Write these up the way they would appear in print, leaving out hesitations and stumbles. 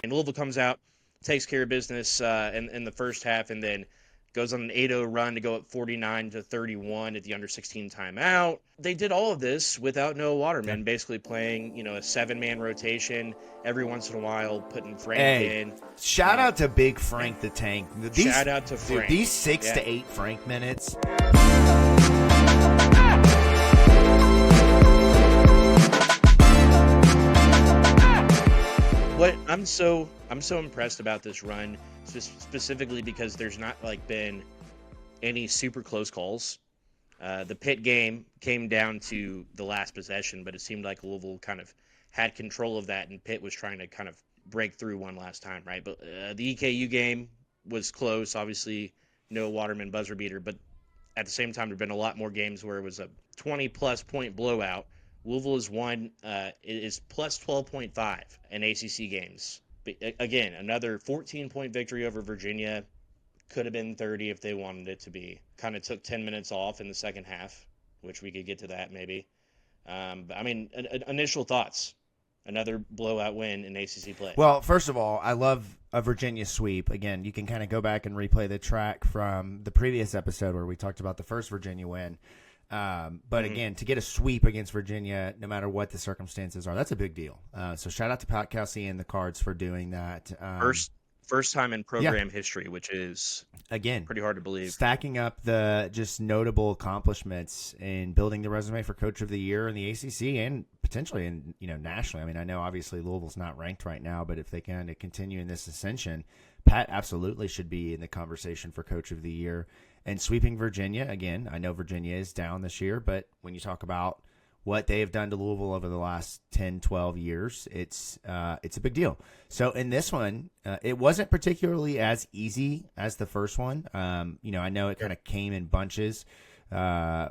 And Louisville comes out, takes care of business in the first half, and then goes on an 8-0 run to go up 49-31 at the under 16 timeout. They did all of this without Noah Waterman, basically playing, a 7-man rotation every once in a while, putting Frank in. Shout out to Big Frank the Tank. Shout out to Frank. Dude, these 6 to 8 Frank minutes. What I'm so impressed about this run, specifically because there's not been any super close calls. The Pitt game came down to the last possession, but it seemed like Louisville kind of had control of that, and Pitt was trying to kind of break through one last time, right? But the EKU game was close, obviously no Waterman buzzer beater, but at the same time, there have been a lot more games where it was a 20-plus point blowout. Louisville is won is plus 12.5 in ACC games. But again, another 14-point victory over Virginia. Could have been 30 if they wanted it to be. Kind of took 10 minutes off in the second half, which we could get to that maybe. But I mean, initial thoughts. Another blowout win in ACC play. Well, first of all, I love a Virginia sweep. Again, you can kind of go back and replay the track from the previous episode where we talked about the first Virginia win. But again, to get a sweep against Virginia, no matter what the circumstances are, that's a big deal. So shout out to Pat Kelsey and the Cards for doing that. First time in program history, which is again pretty hard to believe. Stacking up the just notable accomplishments in building the resume for Coach of the Year in the ACC and potentially in nationally. I mean, I know obviously Louisville's not ranked right now, but if they kind of continue in this ascension, Pat absolutely should be in the conversation for Coach of the Year. And sweeping Virginia, again, I know Virginia is down this year, but when you talk about what they have done to Louisville over the last 10, 12 years, it's a big deal. So in this one, it wasn't particularly as easy as the first one. I know it kind of came in bunches. When,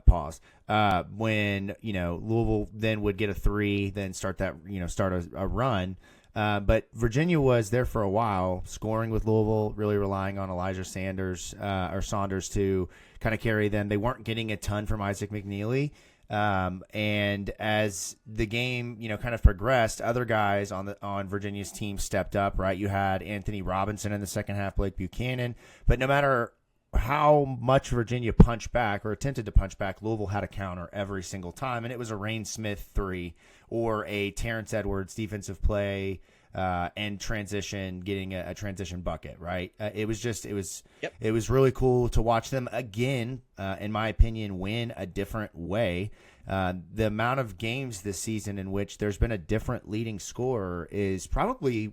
Louisville then would get a 3, then start a run. But Virginia was there for a while, scoring with Louisville, really relying on Elijah Saunders to kind of carry them. They weren't getting a ton from Isaac McNeely. And as the game, kind of progressed, other guys on Virginia's team stepped up, right? You had Anthony Robinson in the second half, Blake Buchanan. But no matter how much Virginia punched back or attempted to punch back, Louisville had a counter every single time, and it was a Rain Smith 3 or a Terrence Edwards defensive play and transition, getting a transition bucket, right? It was really cool to watch them again, in my opinion, win a different way. The amount of games this season in which there's been a different leading scorer is probably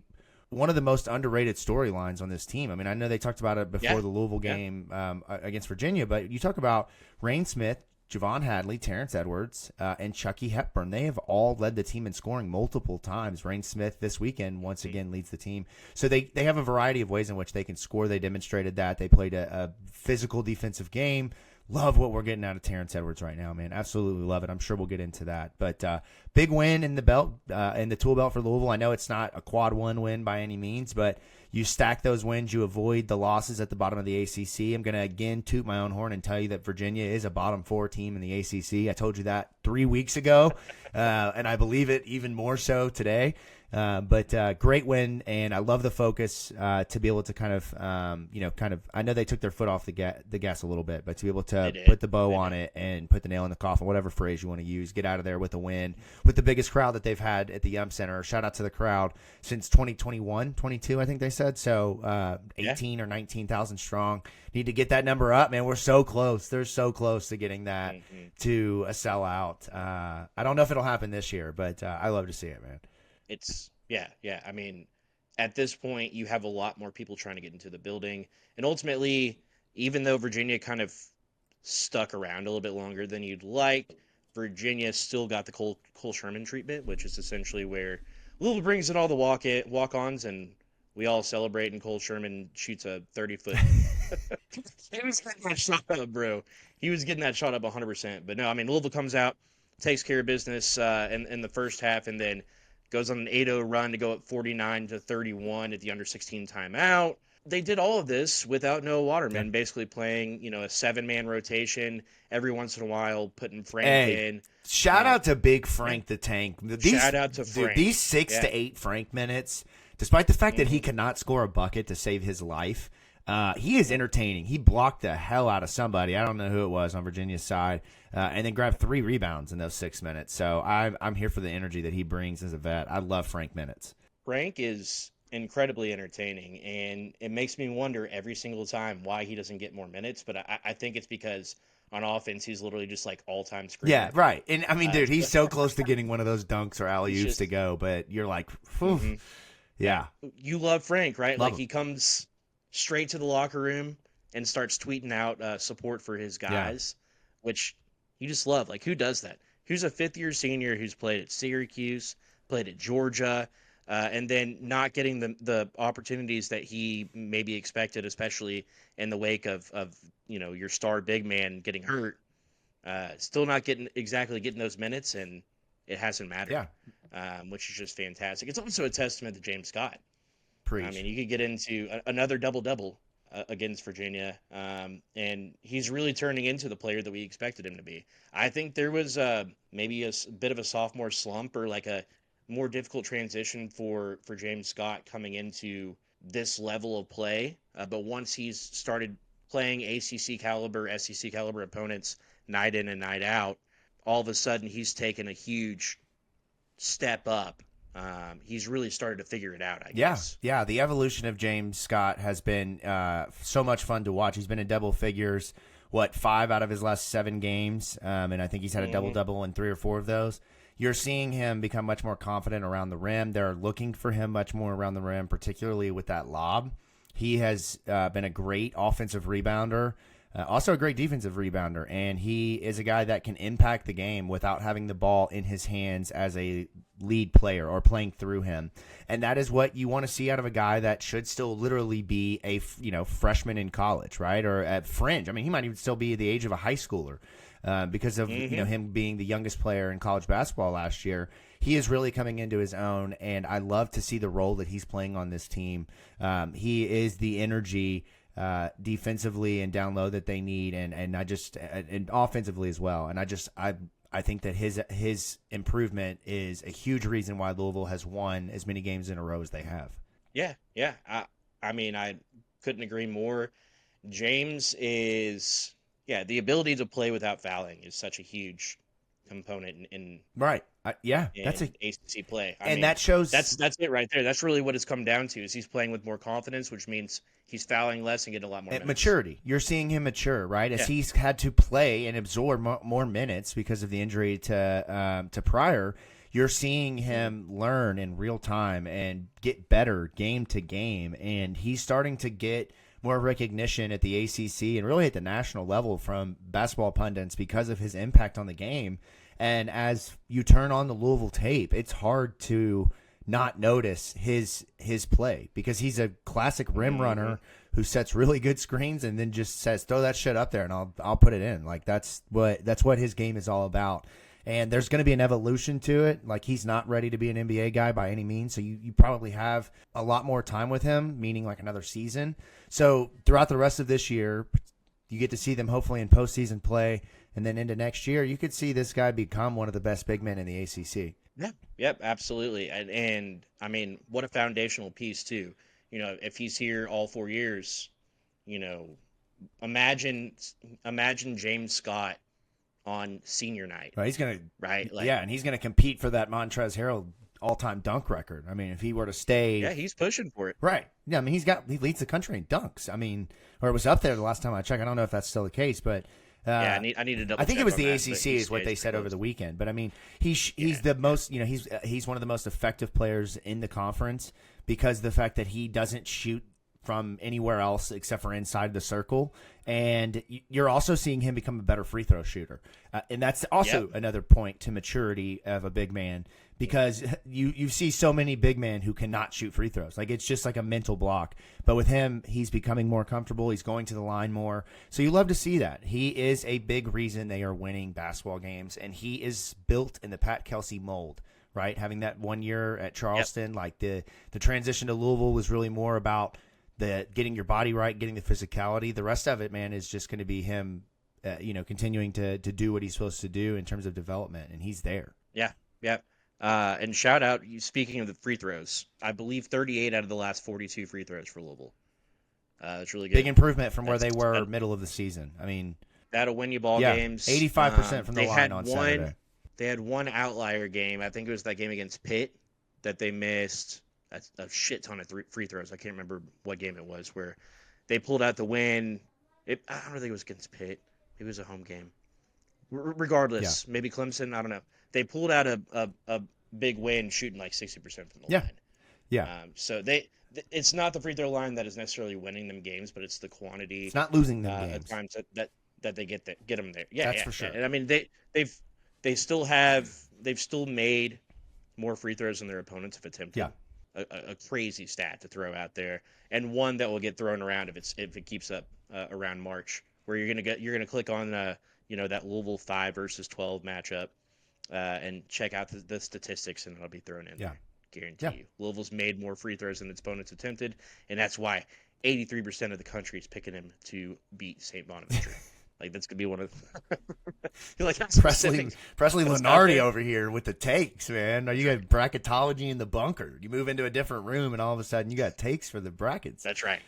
one of the most underrated storylines on this team. I mean, I know they talked about it before the Louisville game against Virginia, but you talk about Rain Smith, Javon Hadley, Terrence Edwards, and Chucky Hepburn. They have all led the team in scoring multiple times. Rain Smith this weekend once again leads the team. So they have a variety of ways in which they can score. They demonstrated that. They played a physical defensive game. Love what we're getting out of Terrence Edwards right now, man. Absolutely love it. I'm sure we'll get into that. But big win in the belt, in the tool belt for Louisville. I know it's not a quad one win by any means, but you stack those wins, you avoid the losses at the bottom of the ACC. I'm going to again toot my own horn and tell you that Virginia is a bottom 4 team in the ACC. I told you that 3 weeks ago, and I believe it even more so today. But great win, and I love the focus to be able to kind of, I know they took their foot off the gas a little bit, but to be able to put the bow on it and put the nail in the coffin, whatever phrase you want to use, get out of there with a win, with the biggest crowd that they've had at the Yum Center. Shout out to the crowd since 2021, 22, I think they said. So 18 or 19,000 strong. Need to get that number up, man. We're so close. They're so close to getting that to a sellout. I don't know if it'll happen this year, but I love to see it, man. It's I mean, at this point, you have a lot more people trying to get into the building. And ultimately, even though Virginia kind of stuck around a little bit longer than you'd like, Virginia still got the Cole Sherman treatment, which is essentially where Louisville brings in all the walk-ons, and we all celebrate, and Cole Sherman shoots a 30-foot. He was getting that shot up, bro. He was getting that shot up 100%. But no, I mean, Louisville comes out, takes care of business in the first half, and then goes on an 8-0 run to go up 49-31 at the under 16 timeout. They did all of this without Noah Waterman, basically playing, a 7-man rotation every once in a while, putting Frank in. Shout out to Big Frank the Tank. Shout out to Frank. Dude, these 6 to 8 Frank minutes. despite the fact that he cannot score a bucket to save his life. He is entertaining. He blocked the hell out of somebody. I don't know who it was on Virginia's side, and then grabbed 3 rebounds in those 6 minutes. So I'm here for the energy that he brings as a vet. I love Frank Minutes. Frank is incredibly entertaining, and it makes me wonder every single time why he doesn't get more minutes. But I think it's because on offense, he's literally just like all-time screamer. Yeah, right. And I mean, dude, he's so close to getting one of those dunks or alley-oops to go, but you're like, yeah. You love Frank, right? Love like him. he comes straight to the locker room and starts tweeting out support for his guys, which you just love. Like, who does that? Who's a fifth-year senior who's played at Syracuse, played at Georgia, and then not getting the opportunities that he maybe expected, especially in the wake of your star big man getting hurt, still not getting those minutes, and it hasn't mattered, which is just fantastic. It's also a testament to James Scott. Preach. I mean, you could get into another double-double against Virginia, and he's really turning into the player that we expected him to be. I think there was maybe a bit of a sophomore slump or like a more difficult transition for James Scott coming into this level of play. But once he's started playing ACC caliber, SEC caliber opponents night in and night out, all of a sudden he's taken a huge step up. He's really started to figure it out, I guess. Yeah. The evolution of James Scott has been so much fun to watch. He's been in double figures, 5 out of his last 7 games, and I think he's had a double-double in 3 or 4 of those. You're seeing him become much more confident around the rim. They're looking for him much more around the rim, particularly with that lob. He has been a great offensive rebounder, also a great defensive rebounder, and he is a guy that can impact the game without having the ball in his hands as a lead player or playing through him. And that is what you want to see out of a guy that should still literally be a freshman in college, right? Or at fringe. I mean, he might even still be the age of a high schooler. Because of him being the youngest player in college basketball last year, he is really coming into his own, and I love to see the role that he's playing on this team. He is the energy defensively and down low that they need, and offensively as well. And I think that his improvement is a huge reason why Louisville has won as many games in a row as they have. Yeah. I mean, I couldn't agree more. James is. Yeah, the ability to play without fouling is such a huge component in right. That's a ACC play. I mean, that shows that's it right there. That's really what it's come down to. Is he's playing with more confidence, which means he's fouling less and getting a lot more minutes. Maturity. You're seeing him mature, right? As he's had to play and absorb more minutes because of the injury to Pryor. You're seeing him learn in real time and get better game to game, and he's starting to get more recognition at the ACC and really at the national level from basketball pundits because of his impact on the game. And as you turn on the Louisville tape, it's hard to not notice his play because he's a classic rim runner who sets really good screens and then just says, throw that shit up there and I'll put it in. Like that's what his game is all about. And there's going to be an evolution to it. Like, he's not ready to be an NBA guy by any means. So you probably have a lot more time with him, meaning like another season. So throughout the rest of this year, you get to see them hopefully in postseason play. And then into next year, you could see this guy become one of the best big men in the ACC. Yeah, yep, absolutely. And I mean, what a foundational piece too. If he's here all 4 years, imagine James Scott on senior night. Right, he's gonna like, and he's gonna compete for that Montrezl Harrell all-time dunk record. I mean, if he were to stay, he's pushing for it. Right. Yeah, I mean, he leads the country in dunks. I mean, or it was up there the last time I checked. I don't know if that's still the case, but I need to double. I think it was the that, ACC is what they said over the weekend. But I mean, he's the most. He's one of the most effective players in the conference because of the fact that he doesn't shoot from anywhere else except for inside the circle. And you're also seeing him become a better free throw shooter. And that's also another point to maturity of a big man because you see so many big men who cannot shoot free throws. Like, it's just like a mental block. But with him, he's becoming more comfortable. He's going to the line more. So you love to see that. He is a big reason they are winning basketball games. And he is built in the Pat Kelsey mold, right? Having that 1 year at Charleston, like the transition to Louisville was really more about the getting your body right, getting the physicality. The rest of it, man, is just going to be him, continuing to do what he's supposed to do in terms of development, and he's there. Yeah. And shout out, speaking of the free throws, I believe 38 out of the last 42 free throws for Louisville. That's really good. Big improvement from where That's they were middle of the season. I mean, that'll win you ball yeah, games. 85% from the They line had on one. Saturday. They had one outlier game. I think it was that game against Pitt that they missed a shit ton of free throws. I can't remember what game it was where they pulled out the win. I don't think it was against Pitt. It was a home game. Regardless, maybe Clemson. I don't know. They pulled out a big win, shooting like 60% from the line. Yeah. So it's not the free throw line that is necessarily winning them games, but it's the quantity. It's not losing them games. At times that they get them there. Yeah, that's for sure. And I mean they've still made more free throws than their opponents have attempted. Yeah. A crazy stat to throw out there, and one that will get thrown around if it keeps up around March, where you're gonna click on that Louisville 5 versus 12 matchup, and check out the statistics, and it'll be thrown in there. Guarantee you. Louisville's made more free throws than its opponents attempted, and that's why 83% of the country is picking him to beat St. Bonaventure. Like, that's gonna be one of you're like Presley Lenardi over here with the takes, man. You got bracketology in the bunker. You move into a different room, and all of a sudden you got takes for the brackets. That's right.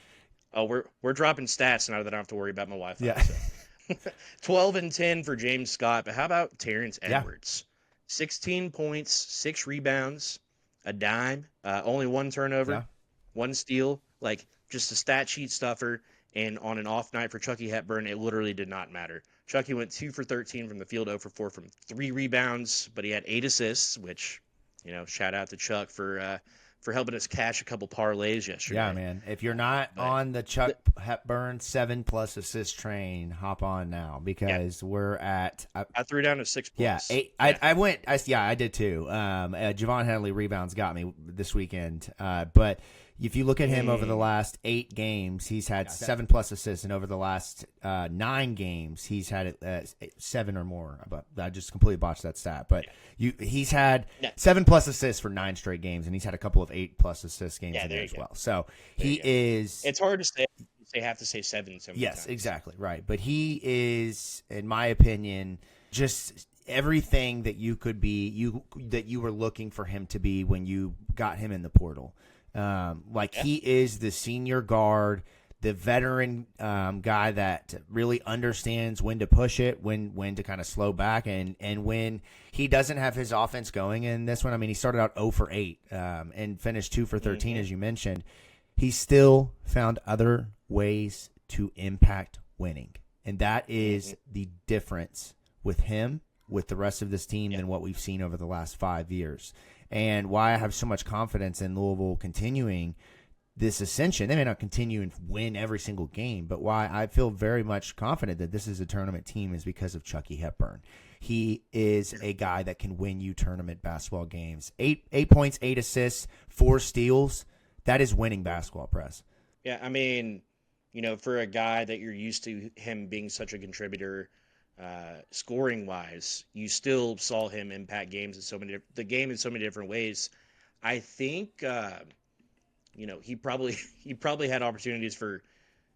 Oh, we're dropping stats now that I don't have to worry about my Wi-Fi. Yeah. So. 12 and 10 for James Scott, but how about Terrence Edwards? 16 points, 6 rebounds, a dime, only 1 turnover, 1 steal, like just a stat sheet stuffer. And on an off night for Chucky Hepburn, it literally did not matter. Chucky went 2 for 13 from the field, 0 for 4 from 3 rebounds, but he had 8 assists, which, shout out to Chuck for helping us cash a couple parlays yesterday. Yeah, man. If you're not on the Chuck Hepburn 7+ assist train, hop on now, because we're at. I threw down a 6+. Yeah, 8. I did too. Javon Henley rebounds got me this weekend, but. If you look at him over the last 8 games, he's had 7+ assists, and over the last 9 games, he's had 7 or more. But I just completely botched that stat. But he's had 7+ assists for 9 straight games, and he's had a couple of 8+ assist games in there as well. So he is. It's hard to say. They have to say 7 so many Yes, times. exactly right. But he is, in my opinion, just everything that you could be. That you were looking for him to be when you got him in the portal. He is the senior guard, the veteran guy that really understands when to push it, when to kind of slow back, and when he doesn't have his offense going in this one. I mean, he started out 0 for 8 and finished 2 for 13, as you mentioned. He still found other ways to impact winning, and that is the difference with him, with the rest of this team, than what we've seen over the last 5 years. And why I have so much confidence in Louisville continuing this ascension. They may not continue and win every single game, but why I feel very much confident that this is a tournament team is because of Chucky Hepburn. He is a guy that can win you tournament basketball games. 8 points, 8 assists, 4 steals. That is winning basketball, Press. Yeah, I mean, for a guy that you're used to him being such a contributor, scoring wise, you still saw him impact games in so many different ways. I think he probably had opportunities for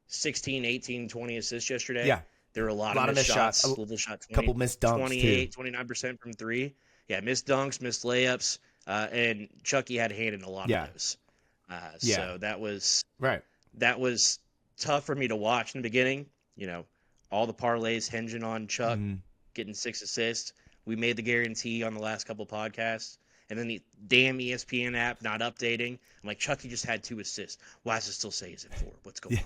16, 18, 20 assists yesterday. Yeah. There were a lot of missed shots. Louisville shot 20, couple missed dunks 28, too. 29% from 3. Yeah, missed dunks, missed layups, and Chucky had a hand in a lot of those. So that was tough for me to watch in the beginning. All the parlays hinging on Chuck getting 6 assists. We made the guarantee on the last couple podcasts. And then the damn ESPN app not updating. I'm like, Chucky just had 2 assists. Why does it still say he's at 4? What's going on?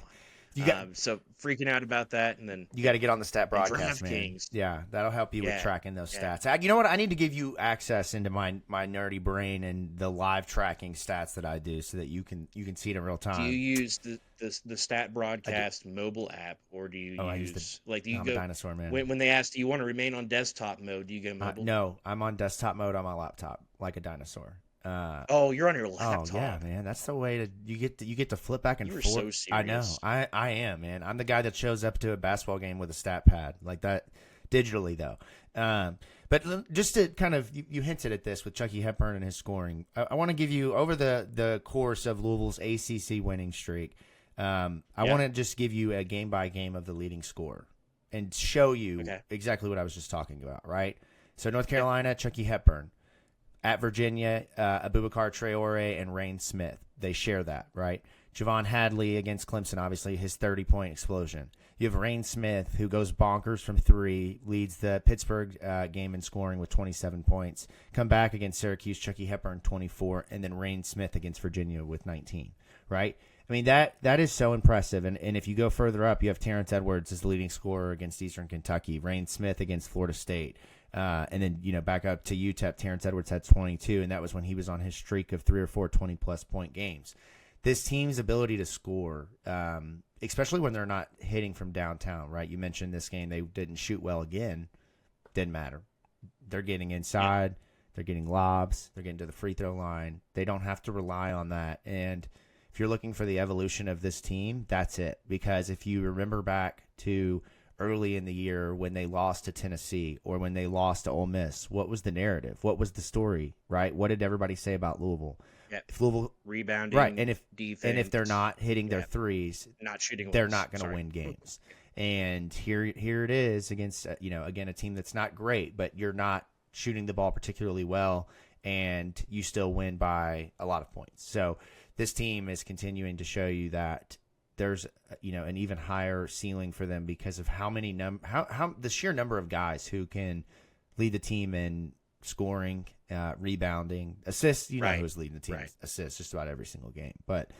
So freaking out about that, and then you got to get on the stat broadcast, man. Kings. Yeah, that'll help you with tracking those stats. You know what? I need to give you access into my nerdy brain and the live tracking stats that I do, so that you can see it in real time. Do you use the stat broadcast mobile app, or do you use do you go dinosaur man? When they ask, do you want to remain on desktop mode? Do you go mobile? No, I'm on desktop mode on my laptop, like a dinosaur. You're on your laptop. Oh yeah, man, that's the way to you get to flip back and forth. So serious. I know, I am, man. I'm the guy that shows up to a basketball game with a stat pad like that, digitally though. But just to kind of you hinted at this with Chucky Hepburn and his scoring. I want to give you over the course of Louisville's ACC winning streak. I want to just give you a game by game of the leading scorer and show you exactly what I was just talking about. Right. So North Carolina, Chucky Hepburn. At Virginia, Abubakar Traore and Rain Smith. They share that, right? Javon Hadley against Clemson, obviously, his 30-point explosion. You have Rain Smith, who goes bonkers from 3, leads the Pittsburgh game in scoring with 27 points. Come back against Syracuse, Chucky Hepburn, 24, and then Rain Smith against Virginia with 19, right? I mean, that is so impressive. And if you go further up, you have Terrence Edwards as the leading scorer against Eastern Kentucky, Rain Smith against Florida State. And then, back up to UTEP, Terrence Edwards had 22, and that was when he was on his streak of 3 or 4 20-plus point games. This team's ability to score, especially when they're not hitting from downtown, right? You mentioned this game, they didn't shoot well again. Didn't matter. They're getting inside. Yeah. They're getting lobs. They're getting to the free throw line. They don't have to rely on that. And if you're looking for the evolution of this team, that's it. Because if you remember back to early in the year when they lost to Tennessee or when they lost to Ole Miss, what was the narrative? What was the story, right? What did everybody say about Louisville? Yeah. If Louisville rebounding, right, and if defense, and if they're not hitting their threes, not shooting, they're not going to win games. And here it is against again a team that's not great, but you're not shooting the ball particularly well, and you still win by a lot of points. So this team is continuing to show you that there's an even higher ceiling for them because of how many how the sheer number of guys who can lead the team in scoring, rebounding, assists. Who's leading the team? Right. Assists just about every single game. But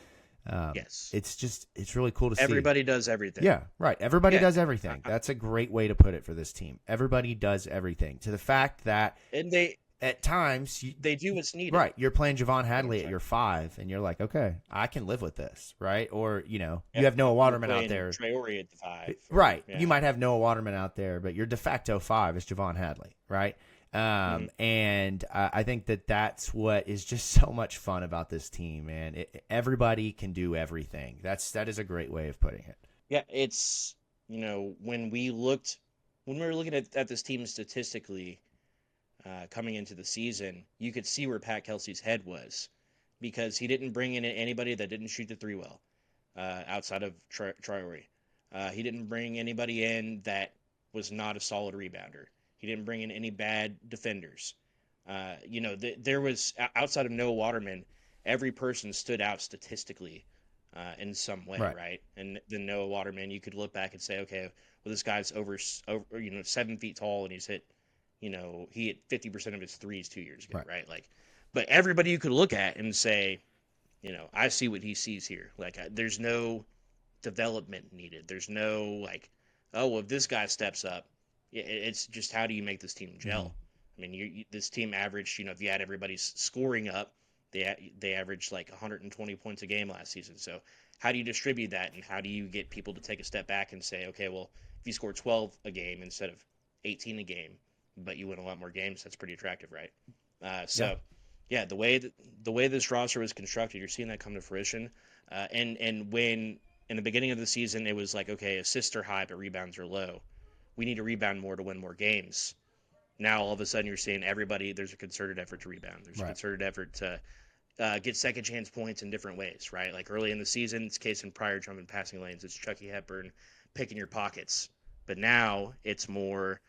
yes, it's really cool to see. Everybody does everything. Yeah, right. Everybody does everything. That's a great way to put it for this team. Everybody does everything to the fact that at times they do what's needed. Right. You're playing Javon Hadley at your 5, and you're like, okay, I can live with this, right? Or you have Noah Waterman out there. Traore at the 5. Right. Yeah. You might have Noah Waterman out there, but your de facto 5 is Javon Hadley, right? And I think that's what is just so much fun about this team, man. Everybody can do everything. That is a great way of putting it. Yeah, it's when we were looking at this team statistically coming into the season, you could see where Pat Kelsey's head was because he didn't bring in anybody that didn't shoot the 3 well outside of Traore. He didn't bring anybody in that was not a solid rebounder. He didn't bring in any bad defenders. There was, outside of Noah Waterman, every person stood out statistically in some way, right? And then Noah Waterman, you could look back and say, okay, well, this guy's over 7 feet tall, and he's hit, he hit 50% of his threes 2 years ago, right? Like, but everybody you could look at and say, I see what he sees here. Like, there's no development needed. There's no like, oh, well, if this guy steps up. It's just how do you make this team gel? Mm-hmm. I mean, this team averaged, if you had everybody's scoring up, they averaged like 120 points a game last season. So how do you distribute that, and how do you get people to take a step back and say, okay, well, if you score 12 a game instead of 18 a game, but you win a lot more games, that's pretty attractive, right? The way this roster was constructed, you're seeing that come to fruition. And when in the beginning of the season it was like, okay, assists are high but rebounds are low. We need to rebound more to win more games. Now, all of a sudden, you're seeing there's a concerted effort to rebound. There's a concerted effort to get second chance points in different ways, right? Like early in the season, it's case in prior jumping passing lanes. It's Chucky Hepburn picking your pockets. But now it's more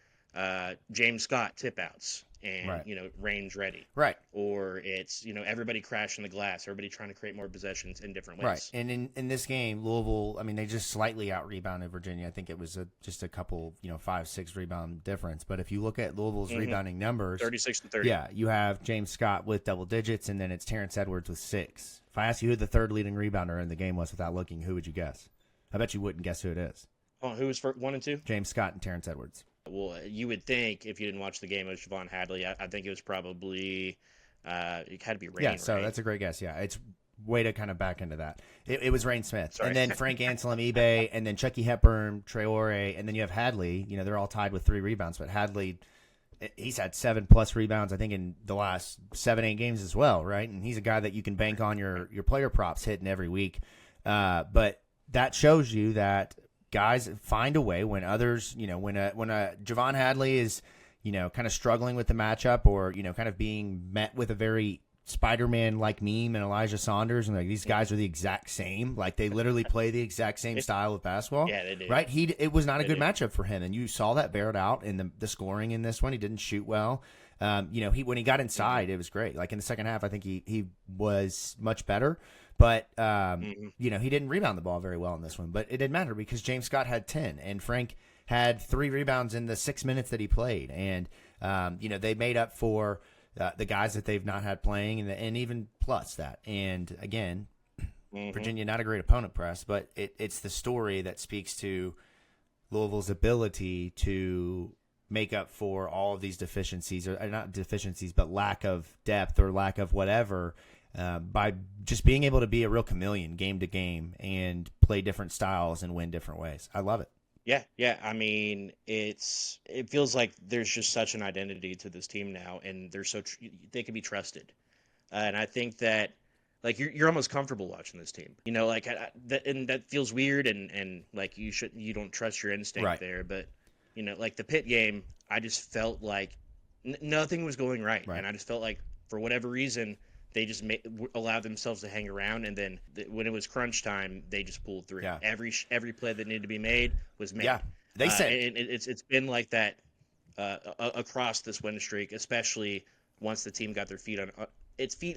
James Scott tip outs and, range ready. Right. Or it's, everybody crashing the glass, everybody trying to create more possessions in different ways. Right. And in this game, Louisville, I mean, they just slightly out-rebounded Virginia. I think it was just a couple, 5-6 rebound difference. But if you look at Louisville's rebounding numbers. 36-30. Yeah, you have James Scott with double digits, and then it's Terrence Edwards with 6. If I asked you who the third leading rebounder in the game was without looking, who would you guess? I bet you wouldn't guess who it is. Oh, who was for 1 and 2? James Scott and Terrence Edwards. Well, you would think if you didn't watch the game, it was Javon Hadley. I think it was probably it had to be Rain. Yeah, so that's a great guess. Yeah, it's way to kind of back into that. It was Rain Smith. Sorry. And then Frank Anselm, eBay, and then Chucky Hepburn, Traore, and then you have Hadley. They're all tied with 3 rebounds, but Hadley, he's had 7+ rebounds, I think, in the last 7-8 games as well, right? And he's a guy that you can bank on your player props hitting every week. But that shows you that guys find a way when others, when a Javon Hadley is, kind of struggling with the matchup or, kind of being met with a very Spider-Man-like meme and Elijah Saunders, and like these guys are the exact same. Like they literally play the exact same style of basketball. Yeah, they do. Right? It was not a good matchup for him, and you saw that bear it out in the scoring in this one. He didn't shoot well. When he got inside, it was great. Like in the second half, I think he was much better. But, he didn't rebound the ball very well in this one. But it didn't matter because James Scott had 10, and Frank had 3 rebounds in the 6 minutes that he played. And, they made up for the guys that they've not had playing, and even plus that. And, again, Virginia, not a great opponent press, but it's the story that speaks to Louisville's ability to make up for all of these deficiencies, or not deficiencies, but lack of depth or lack of whatever, by just being able to be a real chameleon game to game and play different styles and win different ways. I love it. Yeah. I mean, it feels like there's just such an identity to this team now, and they can be trusted. And I think that, like, you're almost comfortable watching this team. Like and that feels weird, and like you don't trust your instinct there, but like the Pitt game, I just felt like nothing was going right, and I just felt like for whatever reason they just allowed themselves to hang around, and then when it was crunch time, they just pulled through. Yeah. Every play that needed to be made was made. Yeah, they said it's been like that across this win streak, especially once the team got their feet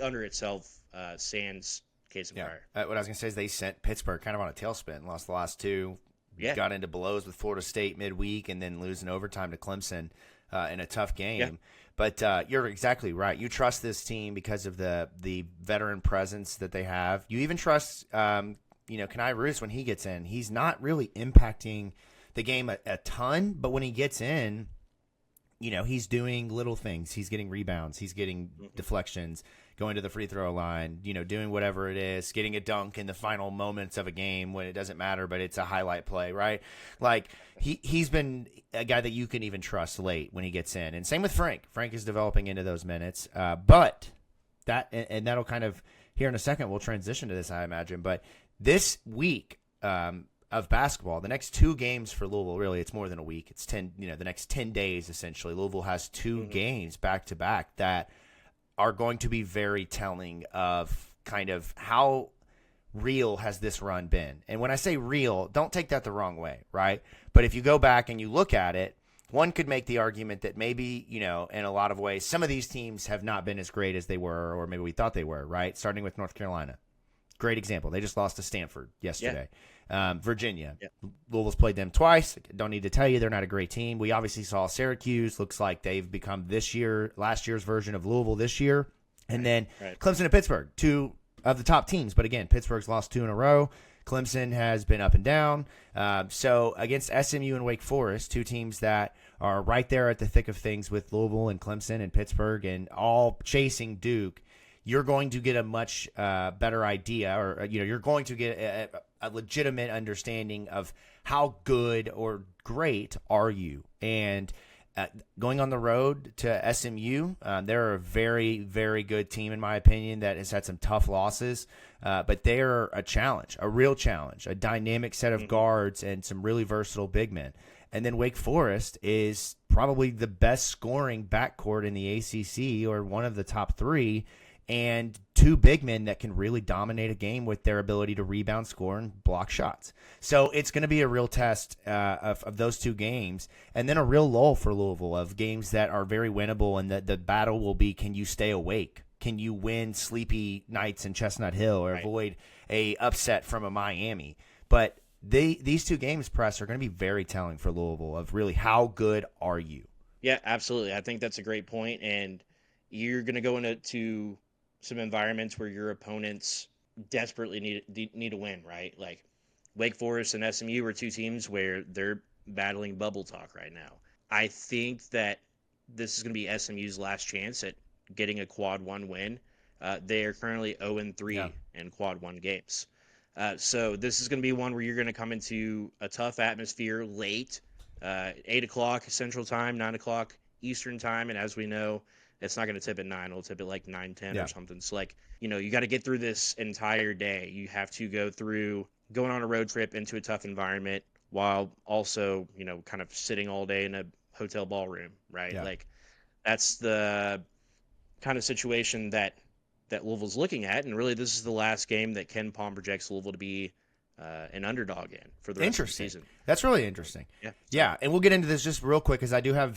under itself. Sans case of fire. What I was gonna say is they sent Pittsburgh kind of on a tailspin. Lost the last 2. Yeah. Got into blows with Florida State midweek, and then losing overtime to Clemson in a tough game. Yeah. But you're exactly right. You trust this team because of the veteran presence that they have. You even trust, Kenai Roos when he gets in. He's not really impacting the game a ton, but when he gets in, he's doing little things. He's getting rebounds. He's getting deflections, going to the free throw line, doing whatever it is, getting a dunk in the final moments of a game when it doesn't matter, but it's a highlight play, right? Like he's been a guy that you can even trust late when he gets in. And same with Frank. Frank is developing into those minutes. But that'll kind of, here in a second, we'll transition to this, I imagine. But this week, of basketball, the next 2 games for Louisville, really, it's more than a week. It's 10, the next 10 days, essentially. Louisville has 2 games back to back that are going to be very telling of kind of how real has this run been. And when I say real, don't take that the wrong way, right? But if you go back and you look at it, one could make the argument that maybe, in a lot of ways, some of these teams have not been as great as they were, or maybe we thought they were, right? Starting with North Carolina. Great example. They just lost to Stanford yesterday. Yeah. Virginia. Yeah. Louisville's played them twice. Don't need to tell you, they're not a great team. We obviously saw Syracuse. Looks like they've become last year's version of Louisville this year. And then Clemson and Pittsburgh, 2 of the top teams. But again, Pittsburgh's lost 2 in a row. Clemson has been up and down. So against SMU and Wake Forest, 2 teams that are right there at the thick of things with Louisville and Clemson and Pittsburgh and all chasing Duke, you're going to get a much better idea, or you're going to get a legitimate understanding of how good or great are you. And going on the road to SMU, they're a very, very good team, in my opinion, that has had some tough losses. But they're a challenge, a real challenge, a dynamic set of guards and some really versatile big men. And then Wake Forest is probably the best scoring backcourt in the ACC, or one of the top 3. And 2 big men that can really dominate a game with their ability to rebound, score, and block shots. So it's going to be a real test of those 2 games, and then a real lull for Louisville of games that are very winnable, and the battle will be, can you stay awake? Can you win sleepy nights in Chestnut Hill, or avoid a upset from a Miami? But these 2 games, Press, are going to be very telling for Louisville of really how good are you? Yeah, absolutely. I think that's a great point, and you're going to go into some environments where your opponents desperately need to win, right? Like Wake Forest and SMU are 2 teams where they're battling bubble talk right now. I think that this is going to be SMU's last chance at getting a quad 1 win. They are currently 0-3 in quad 1 games. So this is going to be one where you're going to come into a tough atmosphere late, 8 o'clock Central Time, 9 o'clock Eastern Time, and as we know, it's not going to tip at 9. It'll tip at like 9:10 or something. So, like, you got to get through this entire day. You have to go through going on a road trip into a tough environment while also, kind of sitting all day in a hotel ballroom, right? Yeah. Like, that's the kind of situation that Louisville's looking at. And really, this is the last game that Ken Palm projects Louisville to be an underdog in for the rest of the season. That's really interesting. Yeah. Yeah, and we'll get into this just real quick because I do have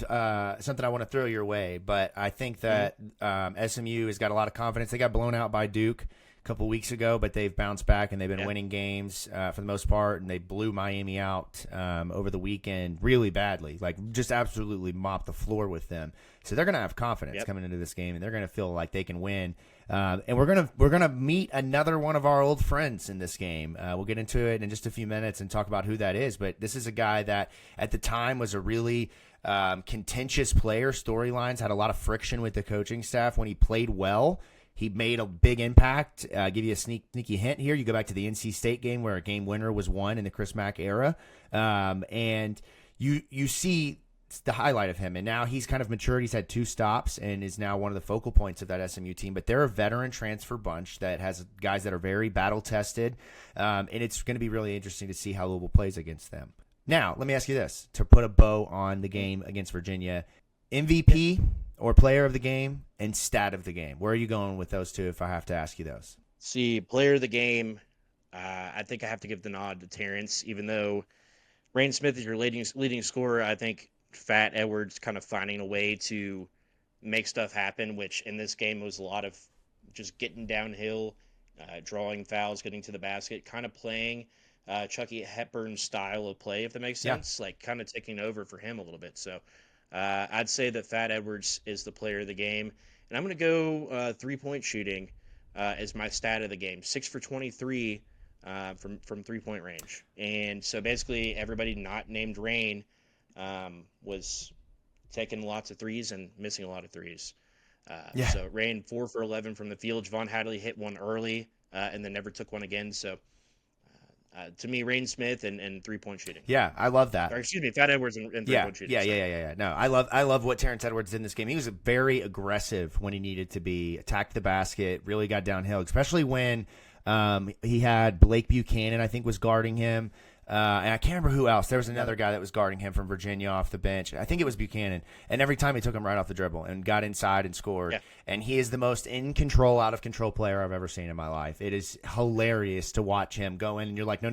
something I want to throw your way. But I think that SMU has got a lot of confidence. They got blown out by Duke a couple weeks ago, but they've bounced back and they've been winning games for the most part. And they blew Miami out over the weekend really badly, like just absolutely mopped the floor with them. So they're going to have confidence coming into this game, and they're going to feel like they can win. And we're gonna meet another one of our old friends in this game. We'll get into it in just a few minutes and talk about who that is. But this is a guy that at the time was a really contentious player. Storylines had a lot of friction with the coaching staff. When he played well, he made a big impact. Give you a sneaky hint here. You go back to the NC State game where a game winner was won in the Chris Mack era, and you see the highlight of him, and now he's kind of matured. He's had 2 stops and is now one of the focal points of that SMU team. But they're a veteran transfer bunch that has guys that are very battle tested, and it's going to be really interesting to see how Louisville plays against them. Now, let me ask you this to put a bow on the game against Virginia: MVP or player of the game and stat of the game. Where are you going with those two? If I have to ask you those, see, player of the game. I think I have to give the nod to Terrence, even though Rain Smith is your leading scorer. I think Fat Edwards kind of finding a way to make stuff happen, which in this game was a lot of just getting downhill, drawing fouls, getting to the basket, kind of playing Chucky Hepburn style of play, if that makes sense, like kind of taking over for him a little bit. So I'd say that Fat Edwards is the player of the game. And I'm going to go 3-point shooting as my stat of the game. 6 for 23 from 3-point range. And so basically everybody not named Rain was taking lots of threes and missing a lot of threes. So Rain 4 for 11 from the field. Javon Hadley hit one early and then never took one again. So to me, Rain Smith and 3-point shooting. Yeah, I love that. Or excuse me, Fat Edwards and 3-point shooting. Yeah. No, I love what Terrence Edwards did in this game. He was very aggressive when he needed to be, attacked the basket, really got downhill, especially when he had Blake Buchanan, I think, was guarding him. And I can't remember who else. There was another guy that was guarding him from Virginia off the bench. I think it was Buchanan. And every time he took him right off the dribble and got inside and scored. Yeah. And he is the most in control, out of control player I've ever seen in my life. It is hilarious to watch him go in and you're like, no.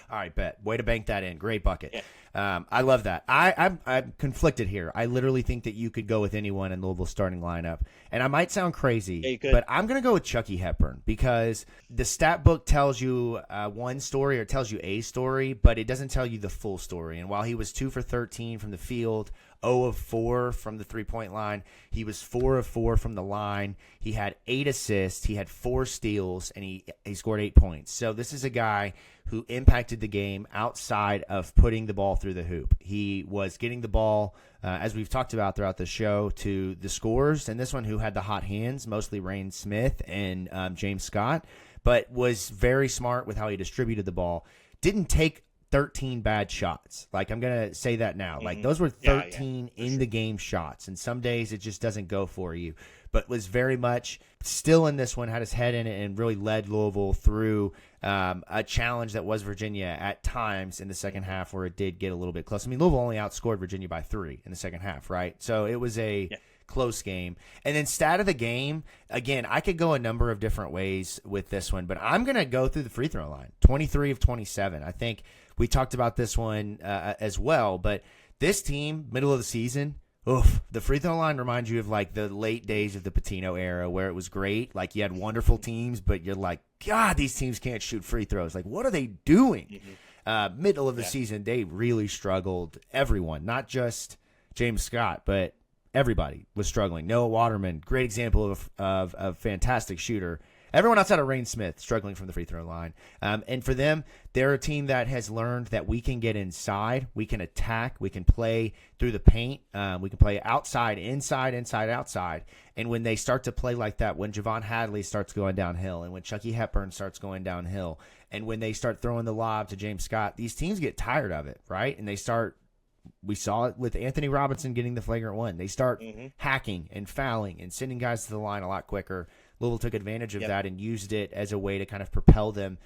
All right, bet. Way to bank that in. Great bucket. Yeah. I love that. I'm conflicted here. I literally think that you could go with anyone in Louisville's starting lineup. And I might sound crazy, but I'm going to go with Chucky Hepburn because the stat book tells you one story or tells you a story, but it doesn't tell you the full story. And while he was 2 for 13 from the field, 0 of 4 from the 3-point line, he was 4 of 4 from the line. He had 8 assists, he had 4 steals, and he scored 8 points. So this is a guy who impacted the game outside of putting the ball through the hoop. He was getting the ball, as we've talked about throughout the show, to the scorers, and this one who had the hot hands, mostly Rain Smith and James Scott, but was very smart with how he distributed the ball. Didn't take 13 bad shots. Like, I'm going to say that now. Like, those were 13 in the game shots, and some days it just doesn't go for you. But was very much still in this one, had his head in it, and really led Louisville through a challenge that was Virginia at times in the second half where it did get a little bit close. I mean, Louisville only outscored Virginia by 3 in the second half, right? So it was a close game. And then stat of the game, again, I could go a number of different ways with this one, but I'm going to go through the free throw line. 23 of 27. I think we talked about this one as well, but this team, middle of the season, the free throw line reminds you of like the late days of the Pitino era where it was great. Like you had wonderful teams, but you're like, God, these teams can't shoot free throws. Like, what are they doing? Middle of the season, they really struggled. Everyone, not just James Scott, but everybody was struggling. Noah Waterman, great example of a fantastic shooter. Everyone outside of Rain Smith struggling from the free throw line. And for them, they're a team that has learned that we can get inside, we can attack, we can play through the paint, we can play outside, inside, outside. And when they start to play like that, when Javon Hadley starts going downhill and when Chucky Hepburn starts going downhill and when they start throwing the lob to James Scott, these teams get tired of it, right? And they start – we saw it with Anthony Robinson getting the flagrant one. They start hacking and fouling and sending guys to the line a lot quicker. Louisville took advantage of that and used it as a way to kind of propel them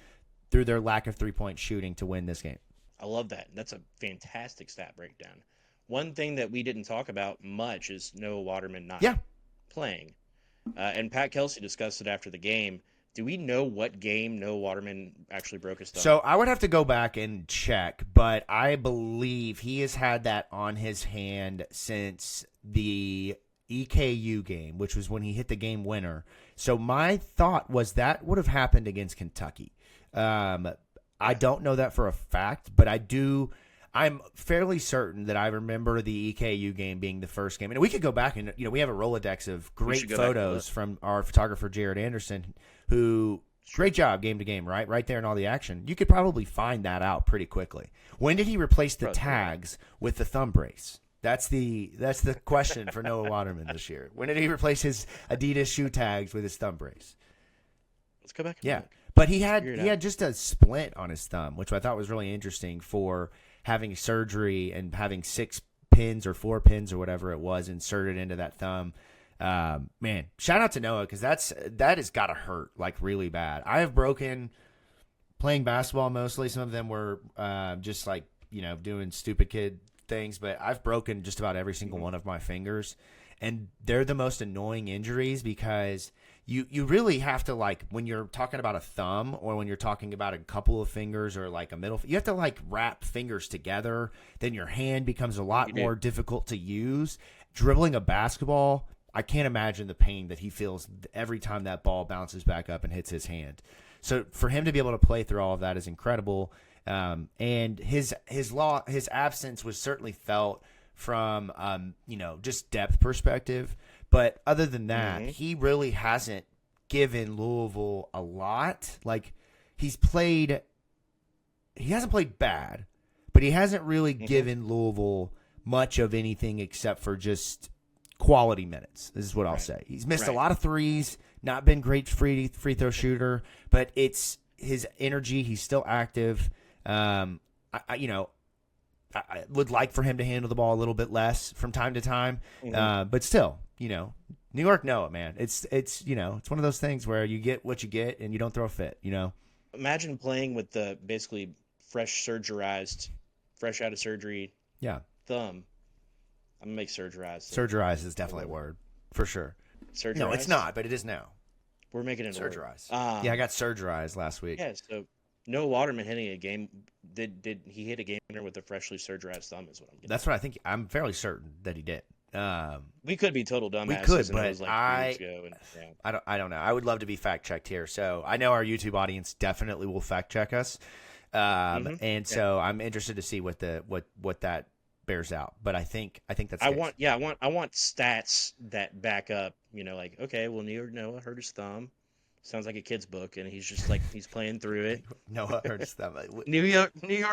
through their lack of three-point shooting to win this game. I love that. That's a fantastic stat breakdown. One thing that we didn't talk about much is Noah Waterman not playing. And Pat Kelsey discussed it after the game Do we know what game Noah Waterman actually broke his thumb? So I would have to go back and check, but I believe he has had that on his hand since the EKU game, which was when he hit the game winner. So my thought was that would have happened against Kentucky. I don't know that for a fact, but I'm fairly certain that I remember the EKU game being the first game. And we could go back and, we have a Rolodex of great photos from our photographer, Jared Anderson, who, great job game to game, right there in all the action. You could probably find that out pretty quickly. When did he replace the tags with the thumb brace? That's the question for Noah Waterman this year. When did he replace his Adidas shoe tags with his thumb brace? Let's go back. Yeah. But he had just a splint on his thumb, which I thought was really interesting for having surgery and having 6 pins or 4 pins or whatever it was inserted into that thumb. Man, shout out to Noah, because that has got to hurt like really bad. I have broken playing basketball mostly. Some of them were just like, doing stupid kid things, but I've broken just about every single one of my fingers, and they're the most annoying injuries because you really have to, like, when you're talking about a thumb or when you're talking about a couple of fingers or like a middle, you have to like wrap fingers together. Then your hand becomes a lot more difficult to use. Dribbling a basketball, I can't imagine the pain that he feels every time that ball bounces back up and hits his hand. So for him to be able to play through all of that is incredible. And his absence was certainly felt from, just depth perspective. But other than that, he really hasn't given Louisville a lot. Like, he hasn't played bad, but he hasn't really given Louisville much of anything except for just quality minutes. This is what I'll say. He's missed a lot of threes, not been great free throw shooter, but it's his energy. He's still active. I would like for him to handle the ball a little bit less from time to time, but still, New York, Noah, man, it's it's one of those things where you get what you get and you don't throw a fit. Imagine playing with the basically fresh out of surgery, thumb. I'm gonna make surgerized. Surgerized is definitely a word for sure. Surgerized? No, it's not, but it is now. We're making it surgerized. I got surgerized last week. Yeah, so Noah Waterman hitting a game. Did he hit a game winner with a freshly surgerized thumb? Is what I'm getting. That's what I think. I'm fairly certain that he did. We could be total dumbasses. We could, but it was like 2 weeks ago I don't know. I would love to be fact checked here. So I know our YouTube audience definitely will fact check us, and so I'm interested to see what that bears out. But I think that's. I want stats that back up. Okay, well, New York Noah hurt his thumb. Sounds like a kid's book, and he's just like he's playing through it. Noah hurt his thumb. New York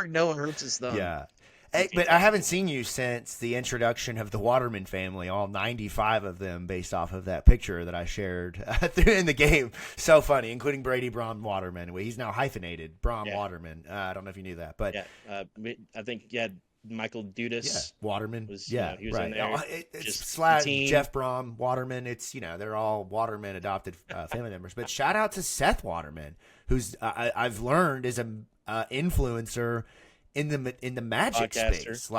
Noah hurts his thumb. Yeah. Hey, but I haven't seen you since the introduction of the Waterman family, all 95 of them, based off of that picture that I shared in the game. So funny, including Brady Braum Waterman. He's now hyphenated, Braum Waterman. I don't know if you knew that, but I think Michael Dudas Waterman was he was in there. It's / Jeff Braum Waterman. It's they're all Waterman adopted family members. But shout out to Seth Waterman, who's I've learned is an influencer in the Magic Podcaster. space,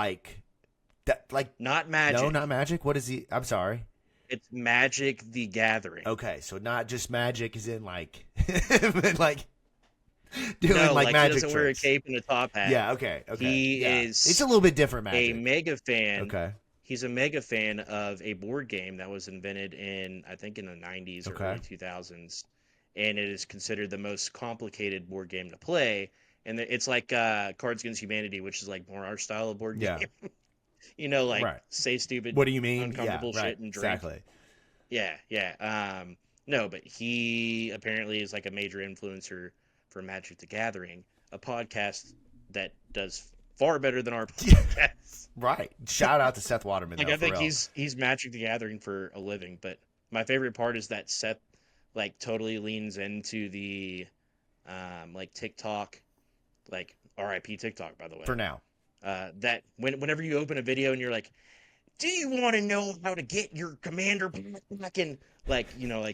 not Magic. No, not Magic. What is he? I'm sorry. It's Magic the Gathering. Okay, so not just Magic, as in like doing Magic he doesn't tricks. Wear a cape and a top hat. Yeah, okay. It's a little bit different Magic. A mega fan. Okay. He's a mega fan of a board game that was invented in the 90s or early 2000s, and it is considered the most complicated board game to play. And it's like Cards Against Humanity, which is like more our style of board game. Say stupid, what do you mean? uncomfortable shit and drink. Exactly. Yeah. No, but he apparently is like a major influencer for Magic the Gathering, a podcast that does far better than our podcast. Right. Shout out to Seth Waterman. I think he's Magic the Gathering for a living. But my favorite part is that Seth totally leans into the TikTok. RIP TikTok, by the way. For now. That whenever you open a video and you're like, do you want to know how to get your commander back in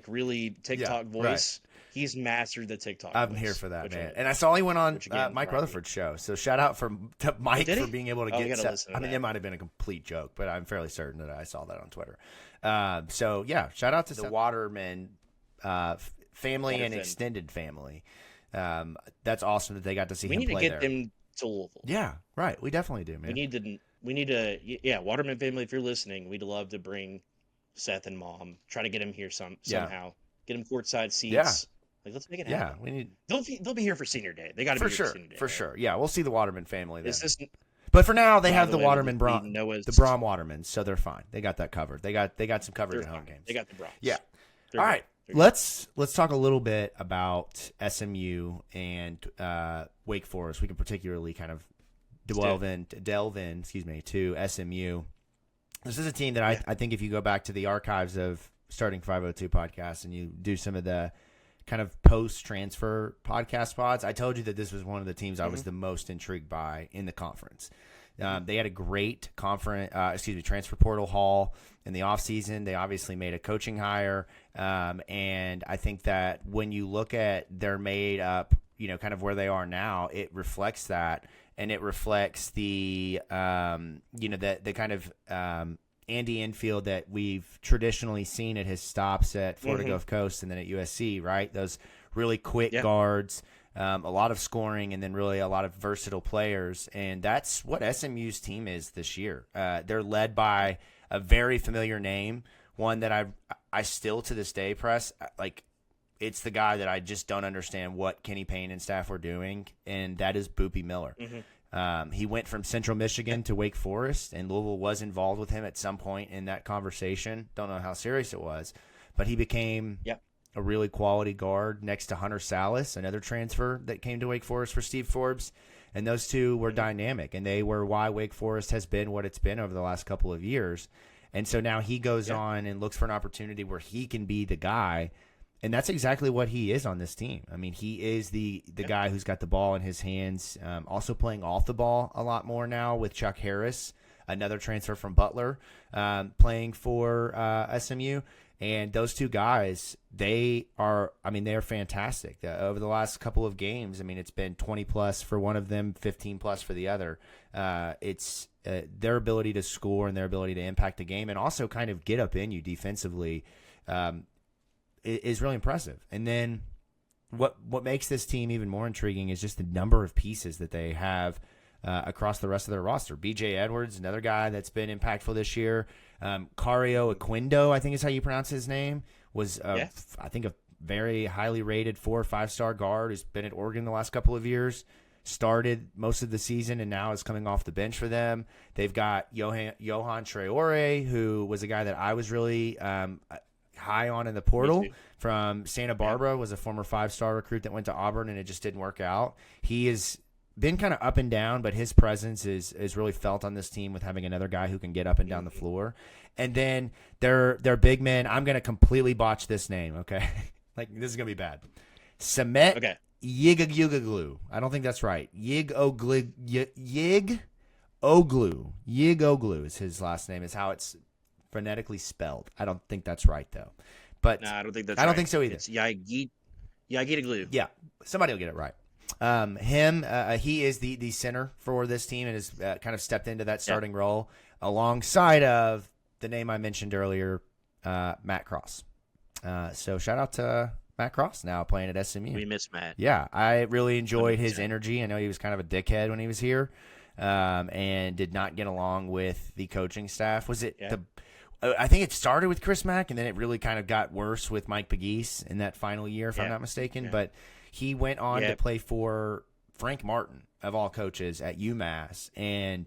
really TikTok voice? Right. He's mastered the TikTok I'm voice, here for that, man. And I saw he went on Mike Rutherford's show. So shout out to Mike for being able to get Seth. It might have been a complete joke, but I'm fairly certain that I saw that on Twitter. Shout out to the Waterman family better and than- extended family. That's awesome that they got to see We him need to play get there. them to Louisville. Yeah, right. We definitely do, man. We need to, yeah, Waterman family, if you're listening, we'd love to bring Seth and Mom, try to get him here somehow, get him courtside seats. Yeah. Like, let's make it Yeah, happen. we need They'll be here for senior day. They got to be for here sure, for senior day. for right? sure. Yeah, we'll see the Waterman family then. Is this, But for now, they by have the the way, Waterman will Brom, Noah's- the Brom Watermans, so they're fine. They got that covered. They got some coverage they're at home fine. games. They got the Browns. Yeah. They're All good. right, They're good. let's talk a little bit about SMU and Wake Forest. We can particularly kind of delve in, to SMU. This is a team that I think if you go back to the archives of Starting 502 podcast and you do some of the kind of post-transfer podcast pods, I told you that this was one of the teams I was the most intrigued by in the conference. They had a great transfer portal haul in the offseason. They obviously made a coaching hire. And I think that when you look at their made up, kind of where they are now, it reflects that. And it reflects the kind of Andy Enfield that we've traditionally seen at his stops at Florida Gulf Coast and then at USC, right? Those really quick guards, a lot of scoring, and then really a lot of versatile players. And that's what SMU's team is this year. They're led by a very familiar name, one that I still to this day press, like, it's the guy that I just don't understand what Kenny Payne and staff were doing, and that is Boopy Miller. He went from Central Michigan to Wake Forest, and Louisville was involved with him at some point in that conversation. Don't know how serious it was, but he became a really quality guard next to Hunter Salas, another transfer that came to Wake Forest for Steve Forbes, and those two were dynamic, and they were why Wake Forest has been what it's been over the last couple of years. And so now he goes on and looks for an opportunity where he can be the guy. And that's exactly what he is on this team. I mean, he is the guy who's got the ball in his hands, also playing off the ball a lot more now with Chuck Harris, another transfer from Butler, playing for SMU. And those two guys, they are fantastic. Over the last couple of games, it's been 20-plus for one of them, 15-plus for the other. It's their ability to score and their ability to impact the game and also kind of get up in you defensively is really impressive. And then what makes this team even more intriguing is just the number of pieces that they have across the rest of their roster. B.J. Edwards, another guy that's been impactful this year. Cario Aquindo, I think is how you pronounce his name, was, I think, a very highly rated 4- or 5-star guard who's been at Oregon the last couple of years, started most of the season, and now is coming off the bench for them. They've got Johan Traore, who was a guy that I was really high on in the portal from Santa Barbara, was a former 5-star recruit that went to Auburn, and it just didn't work out. He has been kind of up and down, but his presence is really felt on this team with having another guy who can get up and down the floor. And then their big men, I'm going to completely botch this name, okay? Like, this is going to be bad. Samet Yigoglu. I don't think that's right. Yigoglu is his last name, is how it's phonetically spelled. I don't think that's right, though. But no, I don't think that's I don't right. think so either. It's Yagitaglu. Yeah, somebody will get it right. He is the center for this team and has kind of stepped into that starting role alongside of the name I mentioned earlier, Matt Cross. So shout out to Matt Cross now playing at SMU. We miss Matt. Yeah, I really enjoyed 100%. his energy. I know he was kind of a dickhead when he was here, and did not get along with the coaching staff. Was it I think it started with Chris Mack, and then it really kind of got worse with Mike Pegues in that final year, if I'm not mistaken. Yeah. But he went on to play for Frank Martin, of all coaches, at UMass, and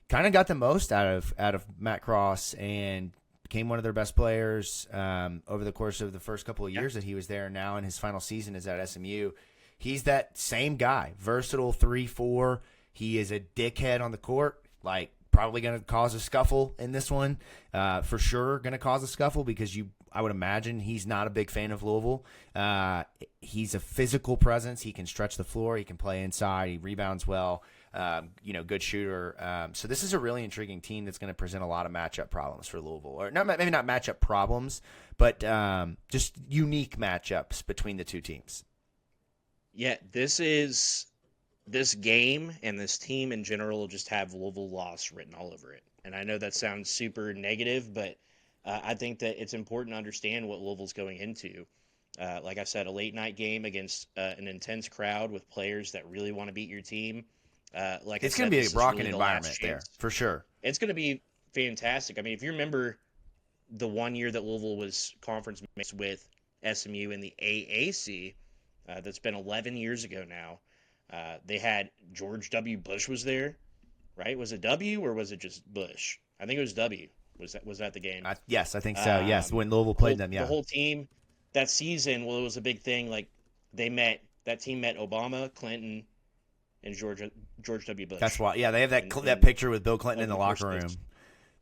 kind of got the most out of Matt Cross and became one of their best players over the course of the first couple of years that he was there. And now in his final season is at SMU. He's that same guy, versatile 3-4. He is a dickhead on the court, like probably going to cause a scuffle in this one. For sure going to cause a scuffle because I would imagine he's not a big fan of Louisville. He's a physical presence. He can stretch the floor. He can play inside. He rebounds well. Good shooter. So this is a really intriguing team that's going to present a lot of matchup problems for Louisville. Or maybe not matchup problems, but just unique matchups between the two teams. Yeah, this game and this team in general just have Louisville loss written all over it. And I know that sounds super negative, but I think that it's important to understand what Louisville's going into. Like I said, a late night game against an intense crowd with players that really want to beat your team. Like It's I going said, to be this a is rocking really the environment last there, chance. for sure. It's going to be fantastic. I mean, if you remember the one year that Louisville was conference mates with SMU in the AAC, that's been 11 years ago now. They had George W. Bush was there, right? Was it W or was it just Bush? I think it was W. Was that the game? Yes, I think so. Yes, when Louisville Whole, played them, the yeah. whole team that season. Well, it was a big thing. Like that team met Obama, Clinton, and George W. Bush. That's why. Yeah, they have that And picture with Bill Clinton in the the locker first room.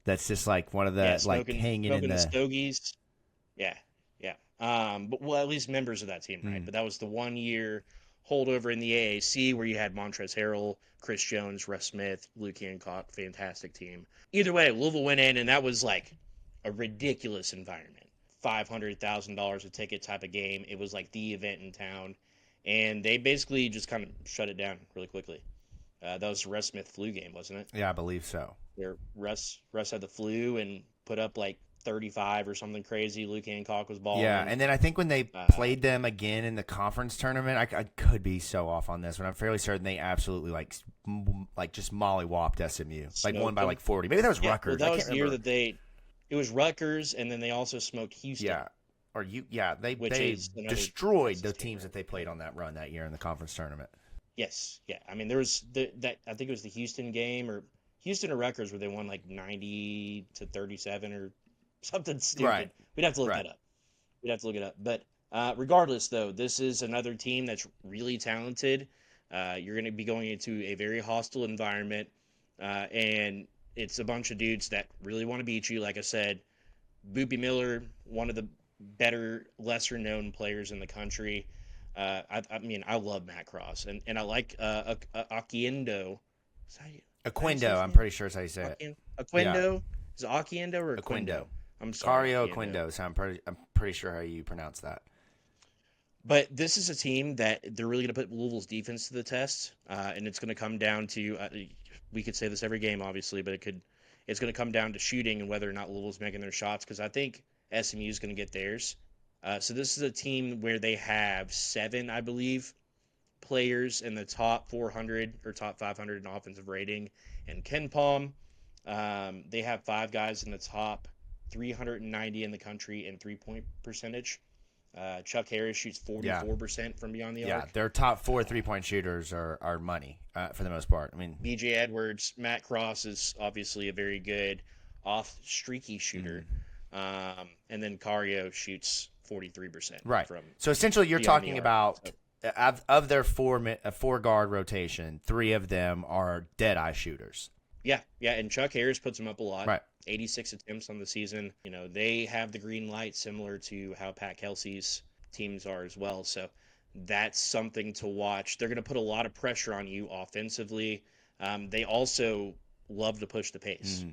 That's just like one of the yeah, like hanging in smoking the the. stogies. Yeah, yeah. But well, at least members of that team, right? But that was the 1 year holdover in the AAC where you had Montrezl Harrell, Chris Jones, Russ Smith, Luke Hancock, fantastic team. Either way, Louisville went in, and that was like a ridiculous environment. $500,000 a ticket type of game. It was like the event in town, and they basically just kind of shut it down really quickly. That was the Russ Smith flu game, wasn't it? Yeah, I believe so. Where Russ had the flu and put up like 35 or something crazy. Luke Hancock was balling. Yeah, and then I think when they played them again in the conference tournament, I could be so off on this, but I'm fairly certain they absolutely like just mollywopped SMU, like won by like 40. Maybe that was Rutgers. Well, that I was can't the year remember. that it was Rutgers, and then they also smoked Houston. They destroyed the teams that they played on that run that year in the conference tournament. Yes, yeah. I mean, there was that I think it was the Houston game or Houston or Rutgers where they won like 90-37 or something stupid. Right. We'd have to look that up. We'd have to look it up. But regardless, though, this is another team that's really talented. You're going to be going into a very hostile environment, and it's a bunch of dudes that really want to beat you. Like I said, Boopy Miller, one of the better, lesser-known players in the country. I mean, I love Matt Cross, and I like Akiendo. Aquindo, I'm pretty sure is how you say it. Aquindo? Yeah. Is it Akiendo or Aquindo? I'm sorry. Cario Aquindo, so I'm pretty sure how you pronounce that. But this is a team that they're really going to put Louisville's defense to the test, and it's going to come down to we could say this every game, obviously, but it's going to come down to shooting and whether or not Louisville's making their shots, because I think SMU is going to get theirs. So this is a team where they have 7, I believe, players in the top 400 or top 500 in offensive rating. And KenPom, they have 5 guys in the top 390 in the country in three-point percentage. Chuck Harris shoots 44% from beyond the arc. Yeah, their top 4 three-point shooters are money for the most part. I mean, BJ Edwards, Matt Cross is obviously a very good streaky shooter. And then Cario shoots 43%. Right. So essentially you're talking about of their 4 guard rotation, 3 of them are dead-eye shooters. Yeah, and Chuck Harris puts them up a lot. Right. 86 attempts on the season. You know, they have the green light similar to how Pat Kelsey's teams are as well. So that's something to watch. They're going to put a lot of pressure on you offensively. They also love to push the pace.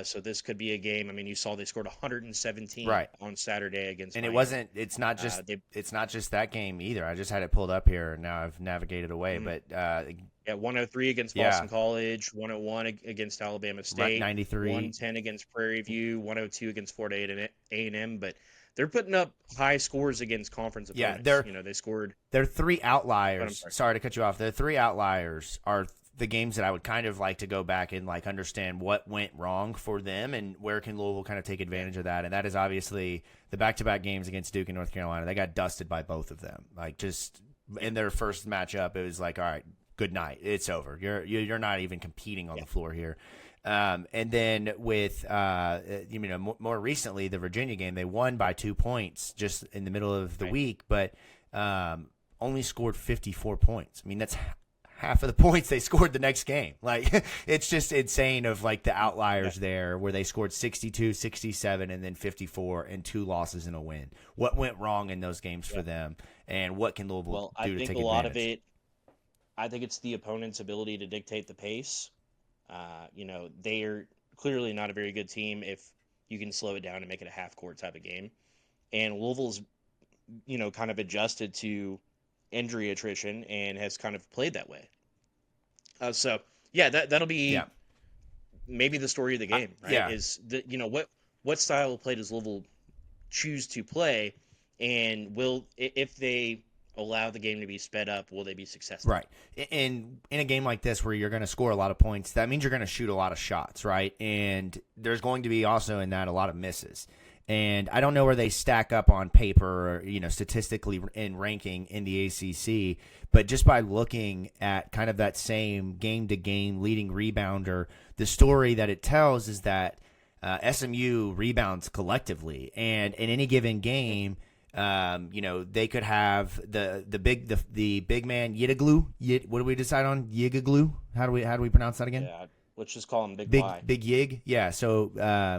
So this could be a game. I mean, you saw they scored 117 on Saturday against and Miami. it's not just that game either. I just had it pulled up here and now I've navigated away. But 103 against Boston College, 101 against Alabama State, 93, 110 against Prairie View, 102 against Florida A&M. But they're putting up high scores against conference opponents. They scored. Their 3 outliers. Sorry to cut you off. Their 3 outliers are the games that I would kind of like to go back and like understand what went wrong for them and where can Louisville kind of take advantage of that. And that is obviously the back-to-back games against Duke and North Carolina. They got dusted by both of them. Like just in their first matchup, it was like, all right, good night. It's over. You're not even competing on the floor here. And then with more recently the Virginia game, they won by 2 points just in the middle of the week, but only scored 54 points. I mean, that's half of the points they scored the next game. Like it's just insane of like the outliers there where they scored 62, 67 and then 54 and 2 losses and a win. What went wrong in those games for them and what can Louisville do to take advantage? I think a lot of it, I think it's the opponent's ability to dictate the pace. They are clearly not a very good team if you can slow it down and make it a half-court type of game. And Louisville's, kind of adjusted to injury attrition and has kind of played that way. That'll be maybe the story of the game, right? Is what style of play does Louisville choose to play? And if they allow the game to be sped up, will they be successful? Right. And in a game like this where you're going to score a lot of points, that means you're going to shoot a lot of shots, right? And there's going to be also in that a lot of misses. And I don't know where they stack up on paper or, statistically in ranking in the ACC, but just by looking at kind of that same game-to-game leading rebounder, the story that it tells is that SMU rebounds collectively. And in any given game, they could have the big man Yidaglu. What do we decide on Yigaglu? How do we pronounce that again? Yeah, let's just call him Big Yig. Yeah. So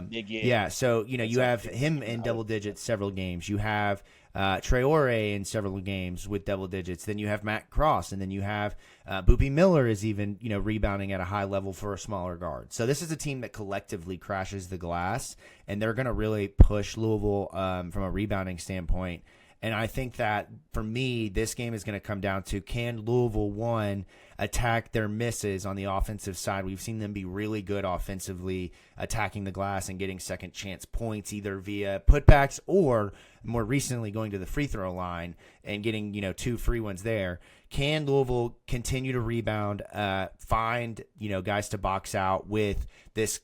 Big Yig. yeah. So you have him in double digits several games. You have Traore in several games with double digits. Then you have Matt Cross, and then you have Boopy Miller is even rebounding at a high level for a smaller guard. So this is a team that collectively crashes the glass, and they're going to really push Louisville from a rebounding standpoint. And I think that for me, this game is going to come down to, can Louisville, one, attack their misses on the offensive side? We've seen them be really good offensively, attacking the glass and getting second chance points, either via putbacks or more recently going to the free throw line and getting 2 free ones there. Can Louisville continue to rebound, find guys to box out with this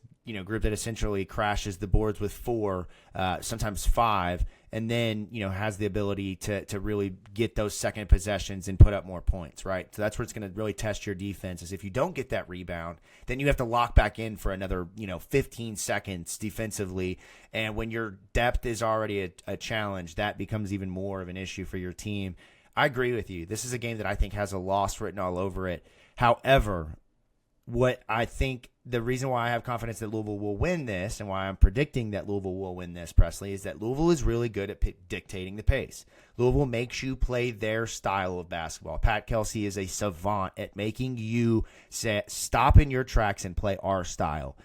group that essentially crashes the boards with 4, sometimes 5, and then has the ability to really get those second possessions and put up more points, right? So that's where it's going to really test your defense. Is if you don't get that rebound, then you have to lock back in for another 15 seconds defensively, and when your depth is already a challenge, that becomes even more of an issue for your team. I agree with you. This is a game that I think has a loss written all over it. However, what I think the reason why I have confidence that Louisville will win this, and why I'm predicting that Louisville will win this, Presley, is that Louisville is really good at dictating the pace. Louisville makes you play their style of basketball. Pat Kelsey is a savant at making you stop in your tracks and play our style.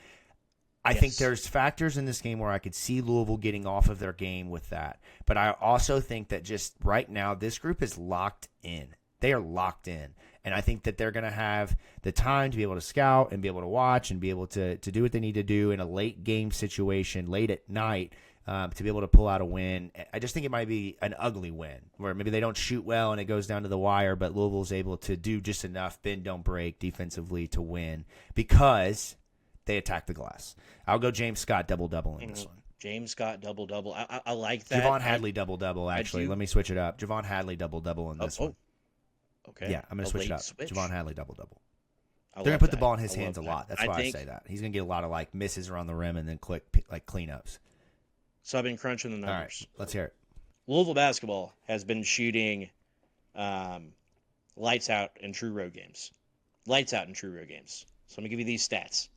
I think there's factors in this game where I could see Louisville getting off of their game with that. But I also think that just right now, this group is locked in. They are locked in. And I think that they're going to have the time to be able to scout and be able to watch and be able to do what they need to do in a late game situation, late at night, to be able to pull out a win. I just think it might be an ugly win where maybe they don't shoot well and it goes down to the wire, but Louisville's able to do just enough bend, don't break defensively to win because they attack the glass. I'll go James Scott double-double in this one. James Scott double-double. I like that. Javon Hadley double-double, actually. Let me switch it up. Javon Hadley double-double in this one. Okay. Yeah, I'm going to switch it up. Switch. Javon Hadley double-double. They're going to put the ball in his hands a lot. That's why I say that. He's going to get a lot of misses around the rim and then quick cleanups. So I've been crunching the numbers. All right, let's hear it. Louisville basketball has been shooting lights out in true road games. Lights out in true road games. So let me give you these stats.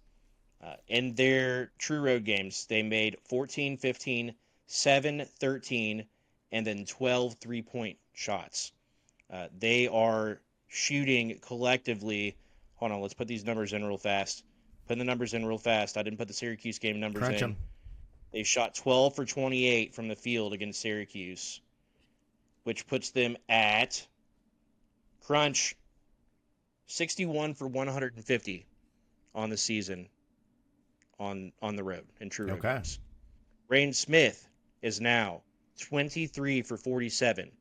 In their true road games, they made 14, 15, 7, 13, and then 12 three-point shots. They are shooting collectively. Hold on, let's put these numbers in real fast. Putting the numbers in real fast. I didn't put the Syracuse game numbers Crunch in. them. They shot 12 for 28 from the field against Syracuse, which puts them at crunch 61 for 150 on the season on the road in true road games. Rain Smith is now 23 for 47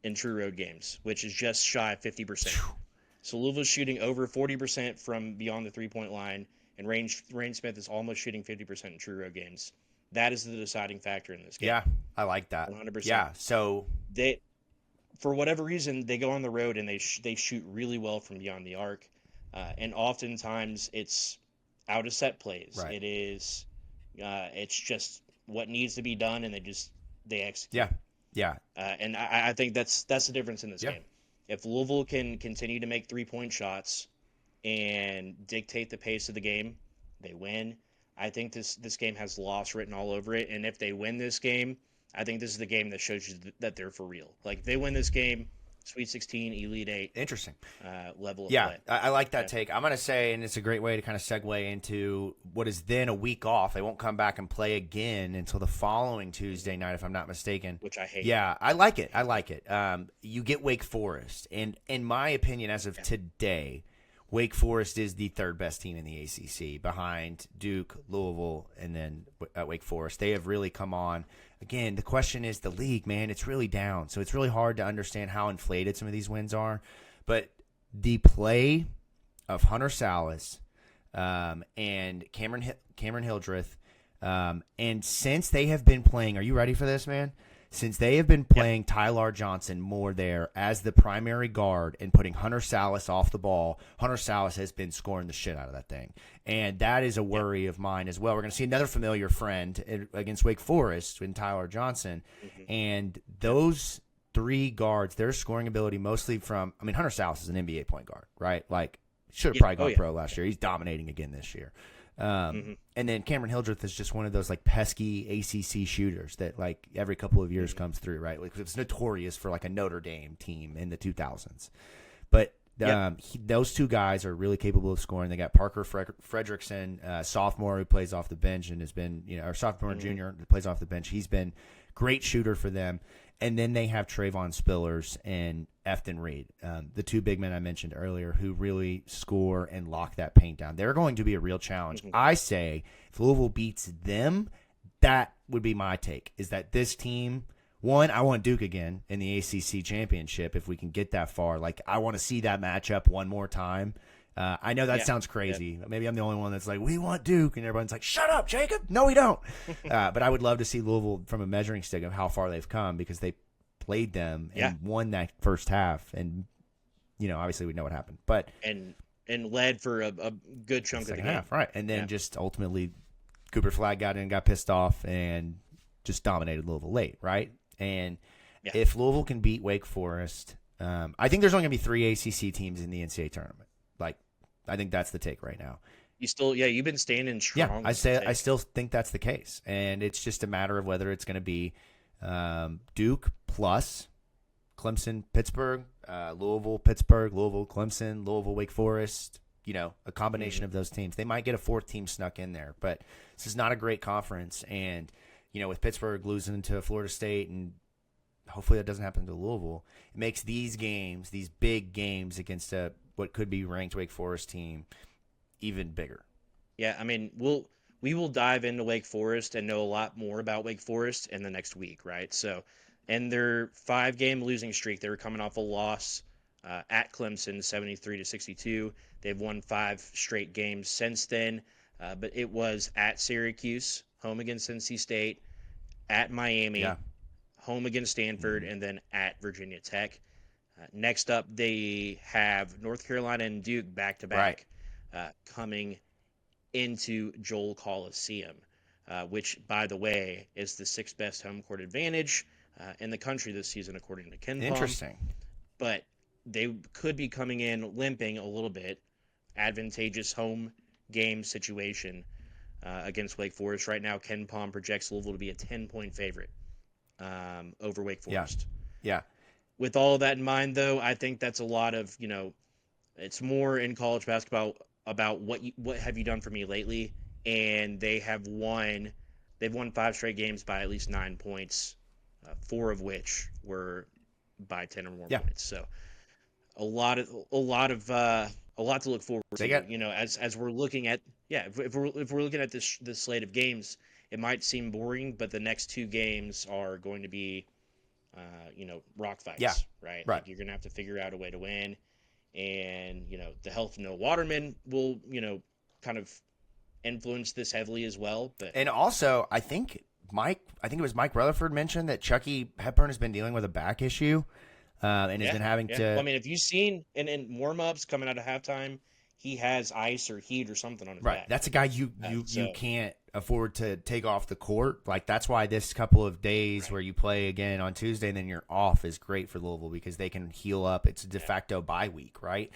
in true road games, which is just shy of 50%. So Louisville's shooting over 40% from beyond the three-point line, and Rain Smith is almost shooting 50% in true road games. That is the deciding factor in this game. Yeah, I like that. 100%. Yeah, so they, for whatever reason, they go on the road and they shoot really well from beyond the arc, and oftentimes it's out of set plays. Right. It is, it's just what needs to be done, and they execute. Yeah. And I think that's the difference in this game. If Louisville can continue to make three-point shots and dictate the pace of the game, they win. I think this game has loss written all over it, and if they win this game, I think this is the game that shows you that they're for real. Like, if they win this game, Sweet 16, Elite 8. Interesting. Level of play. I like that take. I'm going to say, and it's a great way to kind of segue into what is then a week off. They won't come back and play again until the following Tuesday night, if I'm not mistaken. Which I hate. Yeah, I like it. You get Wake Forest. And in my opinion, as of today, Wake Forest is the third best team in the ACC behind Duke, Louisville, and then Wake Forest. They have really come on. Again, the question is the league, man, it's really down. So it's really hard to understand how inflated some of these wins are. But the play of Hunter Salas and Cameron Hildreth, and since they have been playing, are you ready for this, man? Since they have been playing Tyler Johnson more there as the primary guard and putting Hunter Salas off the ball, Hunter Salas has been scoring the shit out of that thing. And that is a worry of mine as well. We're going to see another familiar friend against Wake Forest in Tyler Johnson. Mm-hmm. And those three guards, their scoring ability mostly from, I mean, Hunter Salas is an NBA point guard, right? Like, should have probably gone pro last year. He's dominating again this year. And then Cameron Hildreth is just one of those like pesky ACC shooters that like every couple of years comes through, right? Like it's notorious for like a Notre Dame team in the 2000s. But those two guys are really capable of scoring. They got Parker Fredrickson, sophomore who plays off the bench and has been, or sophomore and junior who plays off the bench. He's been great shooter for them. And then they have Trayvon Spillers and Efton Reed, the two big men I mentioned earlier, who really score and lock that paint down. They're going to be a real challenge. Mm-hmm. I say if Louisville beats them, that would be my take, is that this team, one, I want Duke again in the ACC championship if we can get that far. Like, I want to see that matchup one more time. I know that sounds crazy. Yeah. Maybe I'm the only one that's like, we want Duke, and everyone's like, shut up, Jacob. No, we don't. But I would love to see Louisville from a measuring stick of how far they've come, because they played them and won that first half. And, obviously we know what happened. But and led for a good chunk of the game. Half, right. And then just ultimately Cooper Flagg got in, got pissed off, and just dominated Louisville late, right? And if Louisville can beat Wake Forest, I think there's only going to be 3 ACC teams in the NCAA tournament. Like, I think that's the take right now. You've been standing strong. Yeah, I still think that's the case. And it's just a matter of whether it's going to be Duke plus Clemson, Pittsburgh, Louisville, Pittsburgh, Louisville, Clemson, Louisville, Wake Forest, a combination of those teams. They might get a fourth team snuck in there, but this is not a great conference. And, with Pittsburgh losing to Florida State, and hopefully that doesn't happen to Louisville, it makes these games, these big games against what could be ranked Wake Forest team, even bigger. Yeah, I mean, we will dive into Wake Forest and know a lot more about Wake Forest in the next week, right? So, and their 5-game losing streak, they were coming off a loss at Clemson, 73-62. They've won 5 straight games since then, but it was at Syracuse, home against NC State, at Miami, home against Stanford, and then at Virginia Tech. Next up, they have North Carolina and Duke back-to-back coming into Joel Coliseum, which, by the way, is the 6th best home court advantage in the country this season, according to KenPom. Interesting. But they could be coming in limping a little bit. Advantageous home game situation against Wake Forest. Right now, KenPom projects Louisville to be a 10-point favorite over Wake Forest. Yeah. With all of that in mind, though, I think that's a lot of, it's more in college basketball about what have you done for me lately, and they've won 5 straight games by at least 9 points, 4 of which were by 10 or more points. So a lot to look forward to. As we're looking at if we're looking at this slate of games, it might seem boring, but the next 2 games are going to be rock fights, right? Like, you're going to have to figure out a way to win. And, the health of Noah Waterman will, kind of influence this heavily as well. But and also, I think it was Mike Rutherford mentioned that Chucky Hepburn has been dealing with a back issue and has been having to. Well, I mean, if you've seen in warm-ups coming out of halftime, he has ice or heat or something on his back. That's a guy you can't afford to take off the court. Like, that's why this couple of days where you play again on Tuesday and then you're off is great for Louisville, because they can heal up. It's a de facto bye week, right?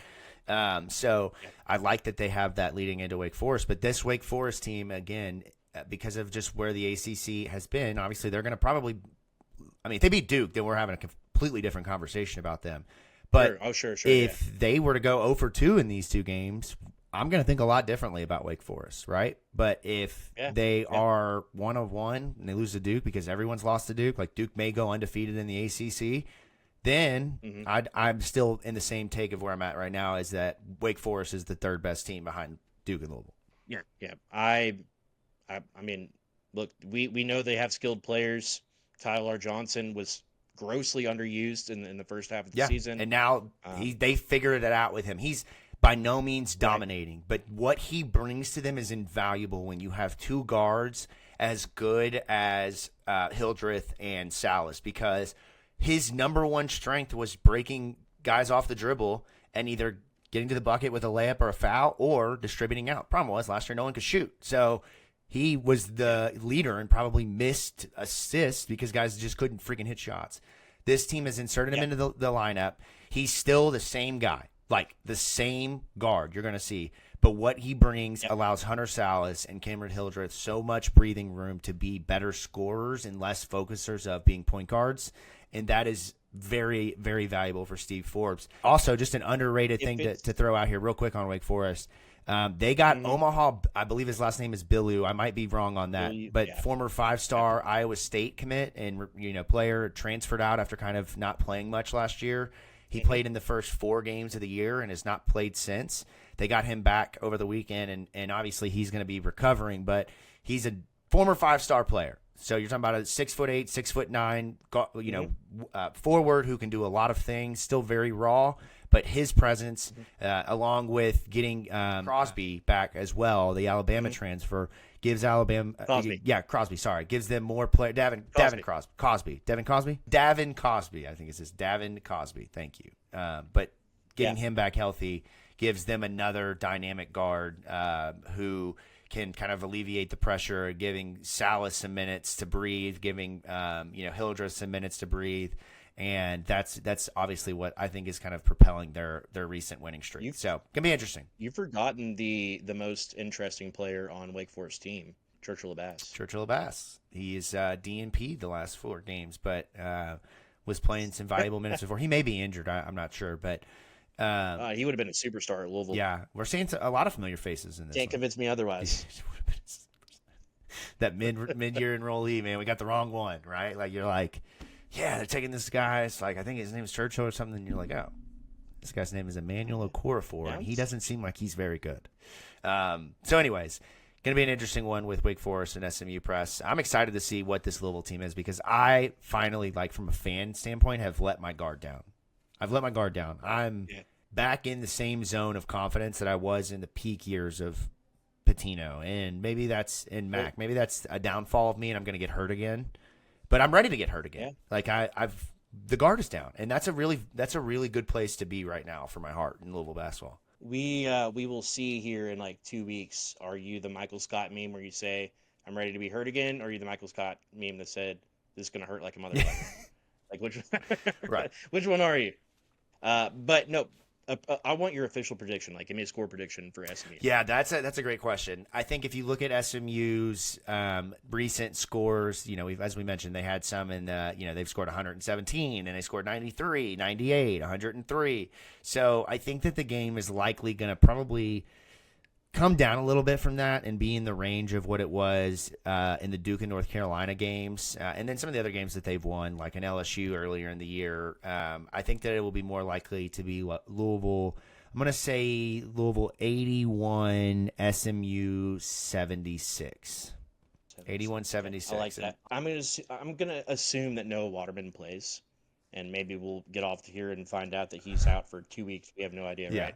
So I like that they have that leading into Wake Forest. But this Wake Forest team, again, because of just where the ACC has been, obviously they're going to probably – I mean, if they beat Duke, then we're having a completely different conversation about them. But if they were to go 0-2 in these 2 games, I'm going to think a lot differently about Wake Forest, right? But if they are 1-1 and they lose to Duke because everyone's lost to Duke, like Duke may go undefeated in the ACC, Then Mhm. I'm still in the same take of where I'm at right now, is that Wake Forest is the third best team behind Duke and Louisville. Yeah, yeah. I mean, look, we know they have skilled players. Tyler Johnson was grossly underused in the first half of the Yeah, season. and now they figured it out with him. He's by no means dominating, but what he brings to them is invaluable when you have two guards as good as Hildreth and Salas, because his number one strength was breaking guys off the dribble and either getting to the bucket with a layup or a foul or distributing out. Problem was last year no one could shoot. So he was the leader and probably missed assists because guys just couldn't freaking hit shots. This team has inserted him into the lineup. He's still the same guy, like the same guard you're going to see. But what he brings allows Hunter Salas and Cameron Hildreth so much breathing room to be better scorers and less focusers of being point guards. And that is very, very valuable for Steve Forbes. Also, just an underrated thing to throw out here real quick on Wake Forest. They got Omaha, I believe his last name is Billu. I might be wrong on that, but former 5-star Iowa State commit and player, transferred out after kind of not playing much last year. He played in the first 4 games of the year and has not played since. They got him back over the weekend, and obviously he's going to be recovering, but he's a former 5-star player. So you're talking about a 6'8", 6'9", forward who can do a lot of things, still very raw, but his presence, along with getting Crosby back as well, the Alabama transfer, gives Alabama Crosby, gives them more play. Davin Cosby, I think it's this Davin Cosby. Thank you. But getting him back healthy gives them another dynamic guard who can kind of alleviate the pressure, giving Salas some minutes to breathe, giving Hildreth some minutes to breathe, and that's obviously what I think is kind of propelling their recent winning streak. So gonna be interesting. You've forgotten the most interesting player on Wake Forest team, Churchill Abbas. Churchill Abbas. He is DNP the last 4 games, but was playing some valuable minutes before. He may be injured. I'm not sure, but. He would have been a superstar at Louisville. Yeah, we're seeing a lot of familiar faces in this. Can't convince me otherwise. That mid-year enrollee, man, we got the wrong one, right? Like you're like, yeah, they're taking this guy. It's like I think his name is Churchill or something. And you're like, oh, this guy's name is Emmanuel Okorafor, and he doesn't seem like he's very good. So, anyways, gonna be an interesting one with Wake Forest and SMU Press. I'm excited to see what this Louisville team is because I finally, like from a fan standpoint, have let my guard down. I'm back in the same zone of confidence that I was in the peak years of Patino. And maybe that's in Mac. Maybe that's a downfall of me and I'm going to get hurt again. But I'm ready to get hurt again. Yeah. Like the guard is down. And that's a really good place to be right now for my heart in Louisville basketball. We will see here in like 2 weeks. Are you the Michael Scott meme where you say, I'm ready to be hurt again? Or are you the Michael Scott meme that said, this is going to hurt like a motherfucker? Like which one are you? But no, I want your official prediction. Like, give me a score prediction for SMU. Yeah, that's a great question. I think if you look at SMU's recent scores, as we mentioned, they had some in they've scored 117 and they scored 93, 98, 103. So I think that the game is likely going to probably come down a little bit from that and be in the range of what it was in the Duke and North Carolina games. And then some of the other games that they've won, like an LSU earlier in the year. I think that it will be more likely to be Louisville. I'm going to say Louisville 81, SMU 76. 81-76. I like that. I'm gonna assume that Noah Waterman plays, and maybe we'll get off here and find out that he's out for 2 weeks. We have no idea, right?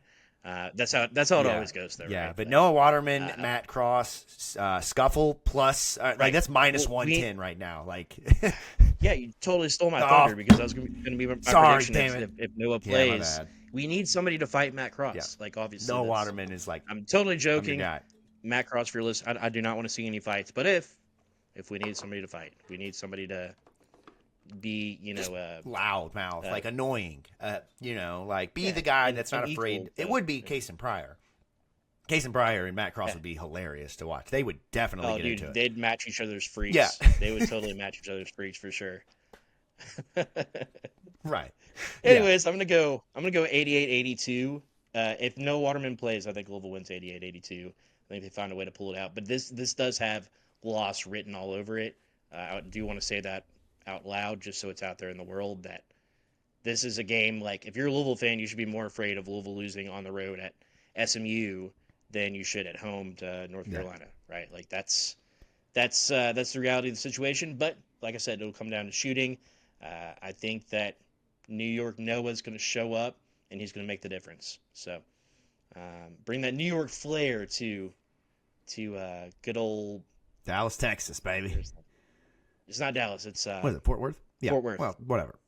That's how it always goes, though. Yeah, right? but Noah Waterman, Matt Cross, Scuffle plus, like that's minus 110 right now. Like, yeah, you totally stole my thunder because that was going to be my prediction. If Noah plays, we need somebody to fight Matt Cross. Yeah. Like, obviously, Noah Waterman is like. I'm totally joking. Matt Cross, for your list, I do not want to see any fights. But if we need somebody to fight, we need somebody to be loud mouth, like annoying, like be the guy that's not afraid. It would be Case and Pryor and Matt Cross would be hilarious to watch. They would definitely get into it. They'd match each other's freaks. Yeah. They would totally match each other's freaks for sure. Right. Anyways, I'm gonna go 88-82. If no Waterman plays, I think Louisville wins 88-82. I think they find a way to pull it out. But this does have loss written all over it. I do want to say that out loud, just so it's out there in the world, that this is a game like if you're a Louisville fan, you should be more afraid of Louisville losing on the road at SMU than you should at home to North Carolina, right? Like that's the reality of the situation. But like I said, it'll come down to shooting. I think that New York Noah's going to show up and he's going to make the difference. So bring that New York flair to good old Dallas, Texas, baby. It's not Dallas. It's what is it, Fort Worth? Yeah. Fort Worth. Well, whatever.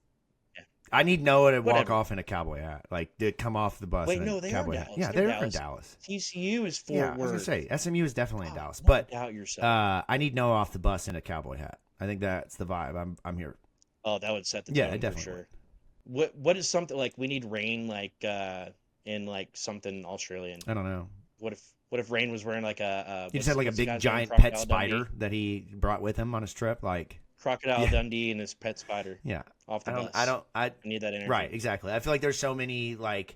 Yeah. I need Noah to walk Whatever. off in a cowboy hat, like to come off the bus. Wait, in a no, they cowboy are hat. Dallas. Yeah, they're in Dallas. TCU is Fort Yeah, I was Worth. gonna say SMU is definitely in Dallas, Don't but doubt yourself. I need Noah off the bus in a cowboy hat. I think that's the vibe. I'm here. Oh, that would set the Yeah, tone it for definitely sure. What is something like we need rain like in like something Australian? I don't know. What if Rain was wearing like a He just had like a what's the big guy's name? giant pet Crocodile spider Dundee? that he brought with him on his trip. Like, Crocodile Yeah. Dundee and his pet spider yeah, off the bus. I need that energy. right, exactly. I feel like there's so many like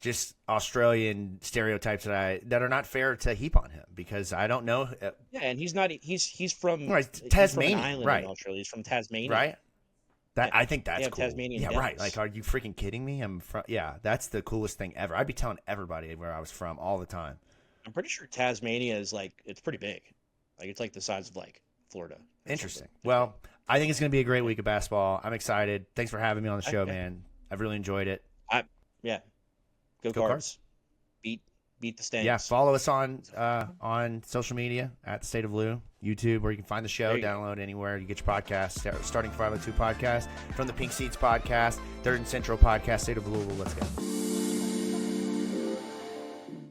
just Australian stereotypes that are not fair to heap on him because I don't know. Yeah, and he's not. He's from Right, he's Tasmania, from an island right. in Australia. He's from Tasmania. Right? That Yeah. I think that's Yeah, cool. Tasmanian yeah, right. devils. Like, are you freaking kidding me? Yeah, that's the coolest thing ever. I'd be telling everybody where I was from all the time. I'm pretty sure Tasmania is like it's pretty big. Like it's like the size of like Florida. or Interesting. something. Well, I think it's going to be a great week of basketball. I'm excited. Thanks for having me on the show, Okay. man. I've really enjoyed it. Yeah. Go Go Cards. Beat the Stanks. Yeah, follow us on social media at the State of Lou, YouTube, where you can find the show, There you go. download anywhere you get your podcasts. Starting 502 podcast, from the Pink Seats podcast, Third and Central podcast, State of Louisville. Let's go.